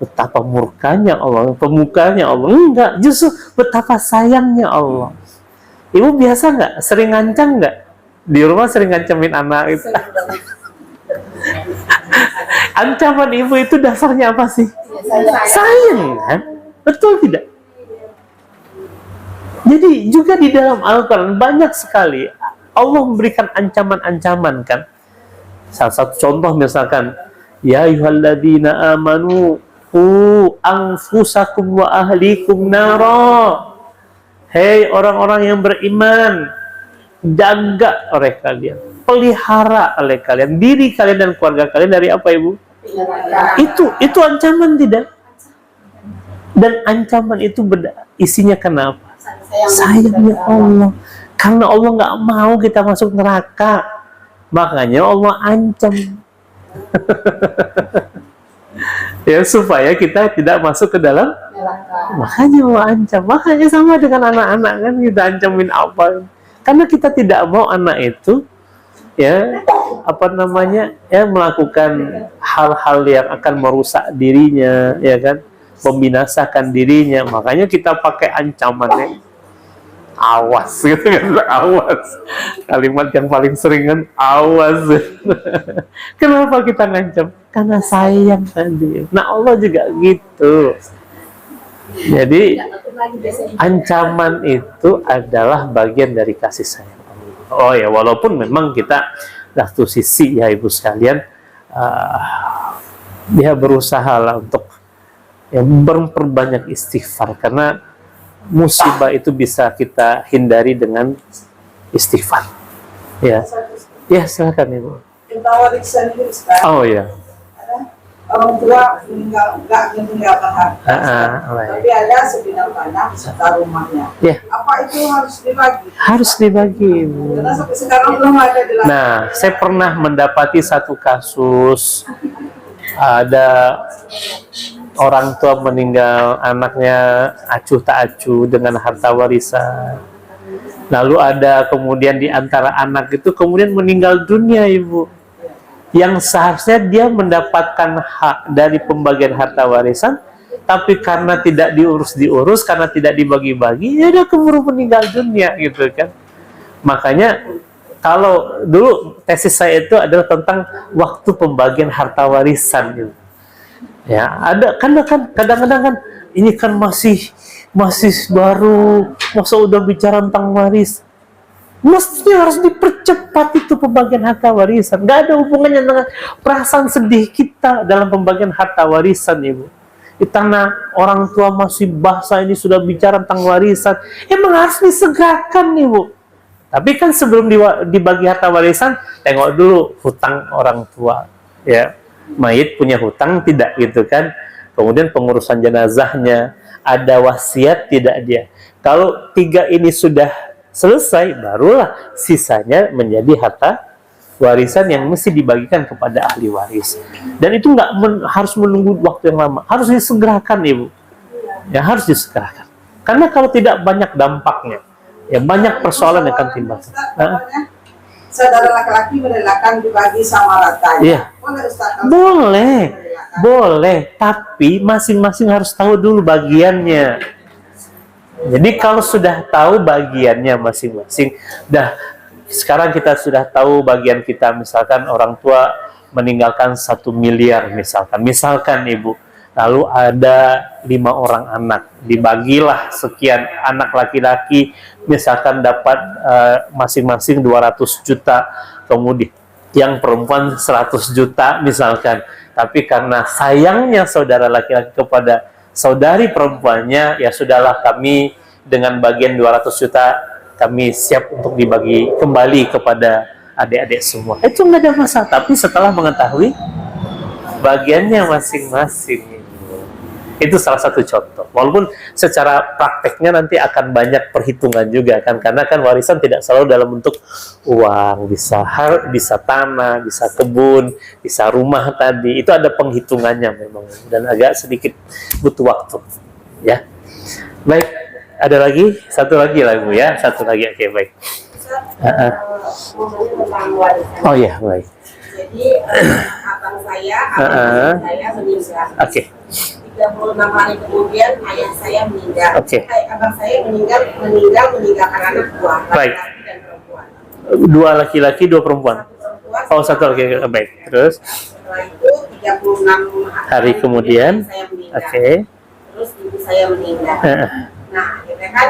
betapa murkanya Allah, pemukanya Allah. Enggak, justru betapa sayangnya Allah. Ibu biasa nggak? Sering ngancam nggak? Di rumah sering ngancemin anak itu. Ancaman ibu itu dasarnya apa sih? Sayang kan? Betul tidak? Jadi juga di dalam Al-Quran banyak sekali Allah memberikan ancaman-ancaman kan. Salah satu contoh misalkan, ya ayyuhalladzina amanu qu anfusakum wa ahlikum nara. Hei orang-orang yang beriman, jaga oleh kalian, pelihara oleh kalian diri kalian dan keluarga kalian dari apa, Ibu? Itu ancaman tidak? Dan ancaman itu isinya kenapa? Sayangnya Allah. Karena Allah nggak mau kita masuk neraka, makanya Allah ancam. Ya supaya kita tidak masuk ke dalam neraka. Makanya Allah ancam. Makanya sama dengan anak-anak kan, kita ancamin apa? Karena kita tidak mau anak itu ya melakukan hal-hal yang akan merusak dirinya, ya kan, membinasakan dirinya. Makanya kita pakai ancamannya. Awas gitu kan, awas. Kalimat yang paling sering kan awas. Kenapa kita ngancam? Karena sayang tadi. Nah Allah juga gitu. Jadi ancaman itu adalah bagian dari kasih sayang Allah. Oh ya, walaupun memang kita satu sisi ya ibu sekalian, dia berusaha lah untuk memperbanyak istighfar, karena musibah itu bisa kita hindari dengan istighfar. Ya, ya silakan ibu. Oh ya. Orang tua nggak meninggalkan harta, tapi ada sebidang tanah beserta rumahnya. Ya. Apa itu harus dibagi? Harus dibagi, ibu. Karena sampai sekarang belum ada di. Nah, saya pernah mendapati satu kasus, ada orang tua meninggal, anaknya acuh tak acuh dengan harta warisan. Lalu ada kemudian di antara anak itu kemudian meninggal dunia, ibu. Yang seharusnya dia mendapatkan hak dari pembagian harta warisan, tapi karena tidak diurus, karena tidak dibagi-bagi, ya dia keburu meninggal dunia gitu kan. Makanya kalau dulu tesis saya itu adalah tentang waktu pembagian harta warisan gitu. Ya, ada kan kadang-kadang kan ini kan masih baru, masa udah bicara tentang waris. Mestinya harus dipercepat itu pembagian harta warisan. Nggak ada hubungannya dengan perasaan sedih kita dalam pembagian harta warisan, ibu. Karena orang tua masih bahasa ini sudah bicara tentang warisan, emang harus disegerakan, ibu. Tapi kan sebelum dibagi harta warisan, tengok dulu hutang orang tua, ya. Mayit punya hutang tidak gitu kan? Kemudian pengurusan jenazahnya, ada wasiat tidak dia? Kalau 3 ini sudah selesai, barulah sisanya menjadi harta warisan yang mesti dibagikan kepada ahli waris. Dan itu nggak harus menunggu waktu yang lama, harus disegerakan, ibu. Ya harus disegerakan. Karena kalau tidak banyak dampaknya, ya banyak persoalan yang akan timbul. Saudara laki-laki merelakan dibagi sama rata. Iya. Boleh, tapi masing-masing harus tahu dulu bagiannya. Jadi kalau sudah tahu bagiannya masing-masing, sekarang kita sudah tahu bagian kita, misalkan orang tua meninggalkan 1 miliar misalkan ibu, lalu ada 5 orang anak, dibagilah sekian, anak laki-laki misalkan dapat masing-masing 200 juta, kemudian yang perempuan 100 juta misalkan, tapi karena sayangnya saudara laki-laki kepada saudari perempuannya, ya sudahlah, kami dengan bagian 200 juta kami siap untuk dibagi kembali kepada adik-adik semua. Itu nggak ada masalah, tapi setelah mengetahui bagiannya masing-masing. Itu salah satu contoh. Walaupun secara prakteknya nanti akan banyak perhitungan juga kan, karena kan warisan tidak selalu dalam bentuk uang, bisa tanah, bisa kebun, bisa rumah tadi. Itu ada penghitungannya memang, dan agak sedikit butuh waktu. Ya, baik. Ada lagi? Satu lagi lah Bu ya, satu lagi. Oke, baik. Oh ya, baik. Jadi abang saya meninggal. Oke. 36 hari kemudian ayah saya meninggal. Oke. Abang saya meninggalkan anak 2, baik. laki-laki dan perempuan. 2 laki-laki, 2 perempuan. Satu perempuan. Oh, 1 laki-laki. Baik. Terus? Setelah itu 36 hari kemudian. saya meninggal. Oke. Terus ibu saya meninggal. Nah, akhirnya kan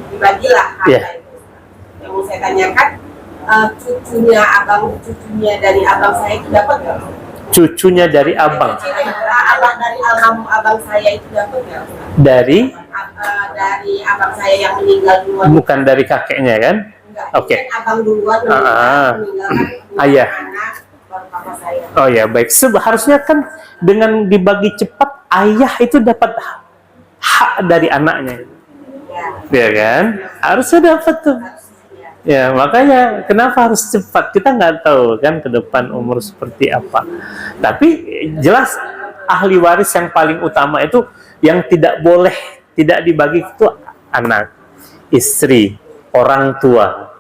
dibagilah harta Yeah. itu. Yang mau saya tanyakan, cucunya dari abang saya itu dapat nggak? Cucunya dari abang. Abang dari almarhum abang saya itu dapat nggak? Dari Dari abang saya yang meninggal duluan. bukan dari kakeknya kan? Enggak, Oke. kan abang duluan meninggalkan Ayah. anak baru papa saya. Oh ya, baik. Harusnya kan dengan dibagi cepat, ayah itu dapat hak dari anaknya. Ya, Ya kan? Harusnya dapat tuh. Ya, makanya kenapa harus cepat? Kita nggak tahu kan ke depan umur seperti apa. Tapi jelas ahli waris yang paling utama itu yang tidak boleh tidak dibagi itu anak, istri, orang tua.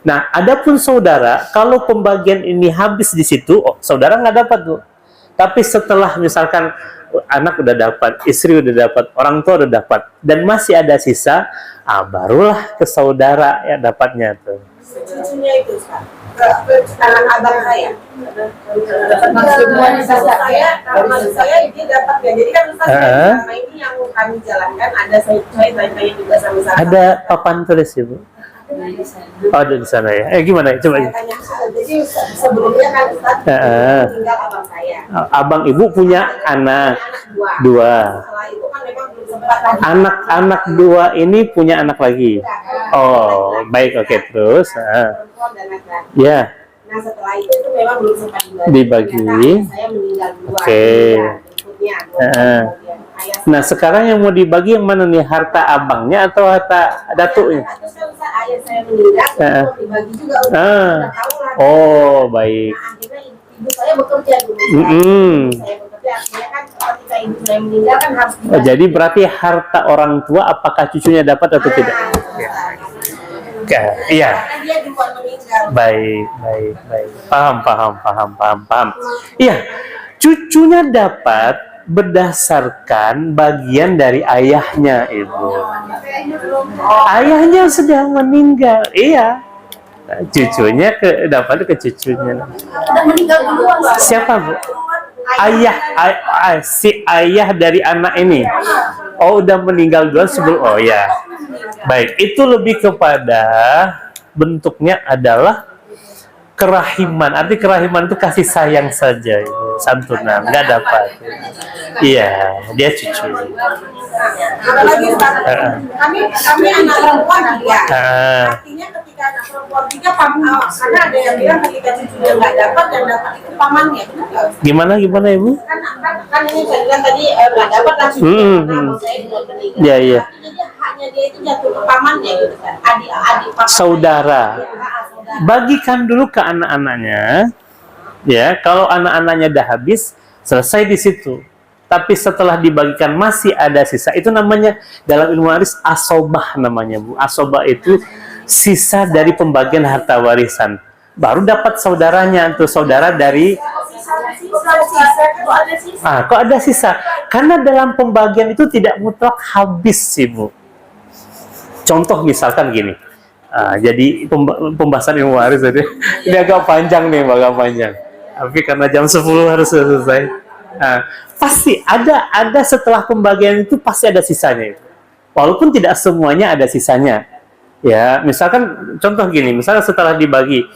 Nah, adapun saudara, kalau pembagian ini habis di situ, saudara nggak dapat tuh. Tapi setelah misalkan anak udah dapat, istri udah dapat, orang tua udah dapat, dan masih ada sisa, barulah ke saudara ya dapatnya tuh. Cucunya itu anak abang saya. Maksud saya dia dapat ya. Jadi kan Ustaz selama ini yang kami jalankan ada saya tanya juga sama saya. Ada papan tulis Ibu? Oh, ada di sana ya. Gimana? Coba. Saya tanya, jadi sebelumnya kan Ustaz tinggal abang saya. Abang Ibu punya anak dua. Setelah itu kan memang belum sempat lagi. Anak dua ini punya anak lagi. Oh, baik, oke, terus. Perempuan dan laki-laki. Ya. Nah, setelah itu memang belum sempat Dibagi. Ternyata saya meninggal duluan. Oke. Berikutnya, kemudian ayah Nah, sekarang yang mau dibagi yang mana nih? Harta abangnya atau harta datuknya? Terus kan Ustaz, ayah saya meninggal, mau dibagi juga udah tahu lah. Oh, baik. Nah, akhirnya ibu saya bekerja dulu. Saya bekerja, akhirnya kan ketika ibu saya meninggal kan harus dibagi. Jadi berarti harta orang tua apakah cucunya dapat atau tidak? Iya. Karena dia duluan meninggal. Baik. Paham. Iya. Cucunya dapat berdasarkan bagian dari ayahnya, Ibu. Ayahnya sedang meninggal. Iya. Nah, cucunya dapat ke cucunya. meninggal duluan. Siapa, Bu? Si ayah dari anak ini. Oh, udah meninggal duluan sebelum. Oh ya. Baik, itu lebih kepada bentuknya adalah kerahiman. Arti kerahiman itu kasih sayang saja, Ibu. Santunan, nggak dapat. Iya, dia cucu. Apalagi kami anak perempuan 3. Artinya ketika anak perempuan 3 karena ada yang bilang ketika cucunya nggak dapat, yang dapat itu pamannya. Gimana Ibu? Kan ini saya bilang tadi nggak dapat lah cucunya karena saya belum meninggal. Iya. Jadi haknya dia itu jatuh ke pamannya gitu kan. Adik paman. Saudara. Bagikan dulu ke anak-anaknya. Ya, kalau anak-anaknya dah habis, selesai di situ. Tapi setelah dibagikan masih ada sisa, itu namanya dalam ilmu waris asobah namanya, Bu. Asobah itu sisa dari pembagian harta warisan. Baru dapat saudaranya, itu saudara dari kok ada sisa? Karena dalam pembagian itu tidak mutlak habis sih, Bu. Contoh misalkan gini. Jadi pembahasan ilmu waris tadi ini agak panjang nih, agak panjang. Tapi karena jam 10 harus selesai. Pasti ada setelah pembagian itu pasti ada sisanya. Walaupun tidak semuanya ada sisanya. Ya, misalkan contoh gini, misalnya setelah dibagi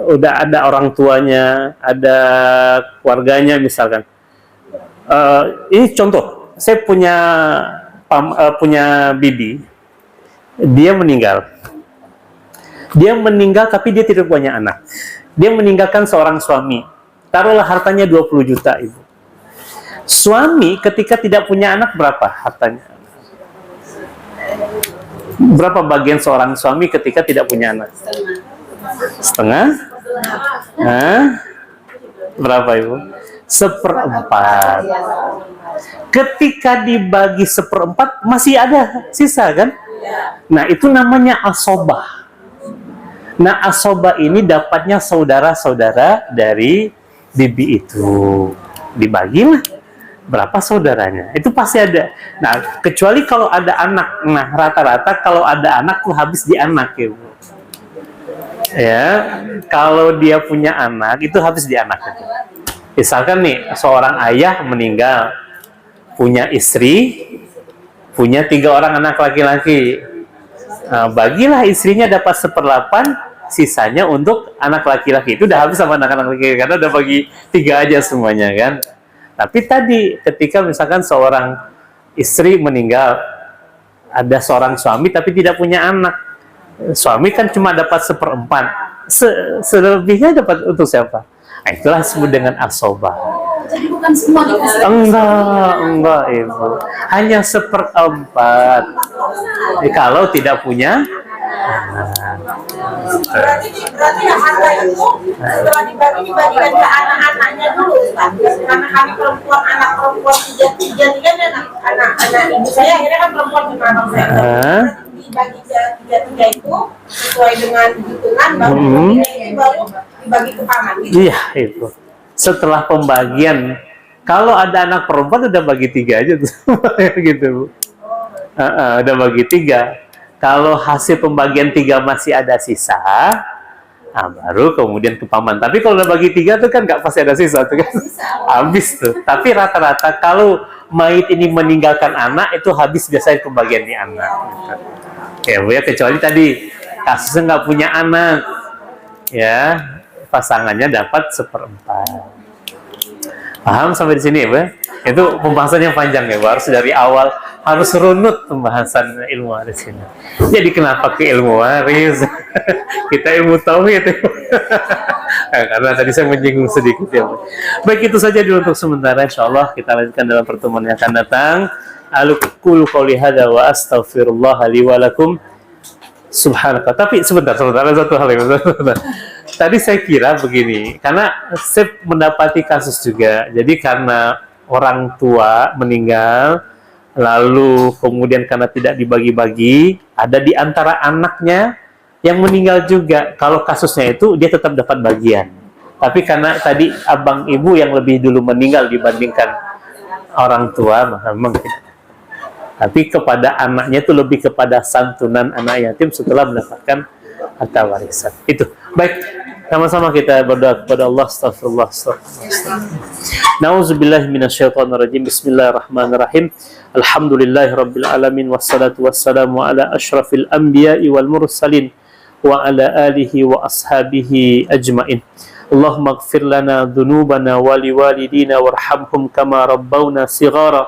udah ada orang tuanya, ada keluarganya misalkan. Ini contoh, saya punya bibi, dia meninggal tapi dia tidak punya anak. Dia meninggalkan seorang suami. Taruhlah hartanya 20 juta, Ibu. Suami ketika tidak punya anak berapa hartanya? Berapa bagian seorang suami ketika tidak punya anak? Setengah? Berapa, Ibu? 1/4. Ketika dibagi 1/4 masih ada sisa kan? Nah, itu namanya asobah. Nah, asobah ini dapatnya saudara-saudara dari bibi itu. Dibagilah berapa saudaranya. Itu pasti ada. Nah, kecuali kalau ada anak. Nah, rata-rata kalau ada anak tuh habis di anak, Ibu. Ya, kalau dia punya anak itu habis di anak itu. Misalkan nih seorang ayah meninggal, punya istri, punya 3 orang anak laki-laki. Nah, bagilah istrinya dapat 1/8, sisanya untuk anak laki-laki. Itu udah habis sama anak-anak laki-laki karena udah bagi 3 aja semuanya kan. Tapi tadi ketika misalkan seorang istri meninggal, ada seorang suami tapi tidak punya anak. Suami kan cuma dapat 1/4, selebihnya dapat untuk siapa? Nah, itulah disebut dengan asobah. Jadi bukan semua dikasih. Enggak ibu, hanya 1/4. Kalau tidak punya Berarti yang harta itu setelah dibagikan ke anak-anaknya dulu, Ustaz. Karena kami perempuan, anak perempuan tiga dan anak ibu saya akhirnya kan perempuan di abang saya. Dibagi ke tiga itu sesuai dengan hitungan, baru dibagi ke paman. Gitu. Iya itu. Setelah pembagian, kalau ada anak perempuan udah bagi 3 aja tuh, gitu. Udah bagi 3. Kalau hasil pembagian 3 masih ada sisa, nah baru kemudian ke paman. Tapi kalau udah bagi 3 tuh kan nggak pasti ada sisa tuh kan, habis tuh. Tapi rata-rata kalau mayit ini meninggalkan anak itu habis biasanya pembagian di anak. Ya Bu ya, kecuali tadi kasusnya nggak punya anak, ya pasangannya dapat 1/4. Paham sampai di sini ya Bu? Itu pembahasan yang panjang ya Bu, harus dari awal, harus runut pembahasan ilmu waris ini. Jadi kenapa ke ilmu waris? Kita ilmu tauhid ya. Karena tadi saya menyinggung sedikit ya Bu. Baik, itu saja dulu untuk sementara. Insyaallah kita lanjutkan dalam pertemuan yang akan datang. Aqulu qouli hadza wa astaghfirullah li wa lakum. Subhanallah. Tapi sebentar, ada satu hal yang tadi saya kira begini, karena saya mendapati kasus juga. Jadi karena orang tua meninggal, lalu kemudian karena tidak dibagi-bagi, ada di antara anaknya yang meninggal juga. Kalau kasusnya itu dia tetap dapat bagian. Tapi karena tadi abang ibu yang lebih dulu meninggal dibandingkan orang tua, maka memang tidak. Tapi kepada anaknya itu lebih kepada santunan anak yatim setelah mendapatkan harta warisan. Itu. Baik, sama-sama kita berdoa kepada Allah. Astagfirullah. Nauzubillahi minasyaitonirrajim. Bismillahirrahmanirrahim. Alhamdulillahirabbil alamin wassalatu wassalamu ala asyrafil anbiya'i wal mursalin wa ala alihi wa ashabihi ajmain. Allahumma ighfir lana dhunubana wa liwalidina warhamhum kama rabbawna shighara.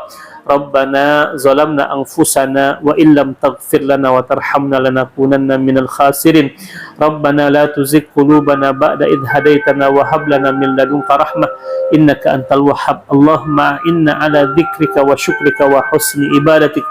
Rabbana zalamna anfusana wa illam taghfir lana wa tarhamna lanakunanna minal khasirin. Rabbana la tuzigh qulubana ba'da idh hadaitana wa hab lana min ladunka rahmah innaka antal wahhab. Allahumma inna ala dzikrika wa syukrika wa husni ibadatik.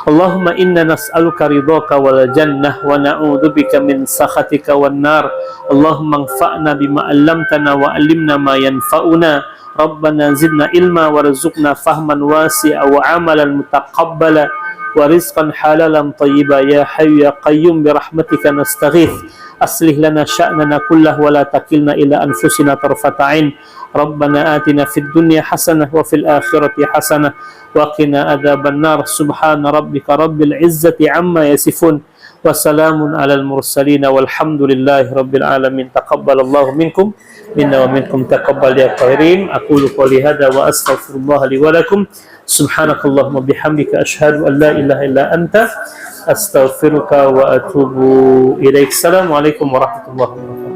Allahumma inna nas'aluka ridhaka wal jannah wa na'udzubika min sakhatika wan nar. Allahumma anfa'na bima 'allamtana wa 'allimna ma yanfa'una. Rabbana zidna ilma warzuqna fahman wasi'a wa 'amalan mutaqabbala wa rizqan halalan thayyiba ya hayyu ya qayyum bi rahmatika nastaghith. Aslih lana sya'nana kullahu wa la takilna ila anfusina tarfata 'ain. Rabbana atina fid dunya hasanah wa fil akhirati hasanah wa qina adzaban nar. Subhana rabbika rabbil izzati amma yasifun wa salamun alal mursalin walhamdulillahi rabbil alamin. Taqabbalallahu minkum minna wa minkum taqabbal ya khairin. Aqulu qouli hadza wa astaghfirullah li wa lakum. Subhanakallahumma bihamdika asyhadu an la ilaha illa anta astaghfiruka wa atubu ilaik. Assalamualaikum warahmatullahi wabarakatuh.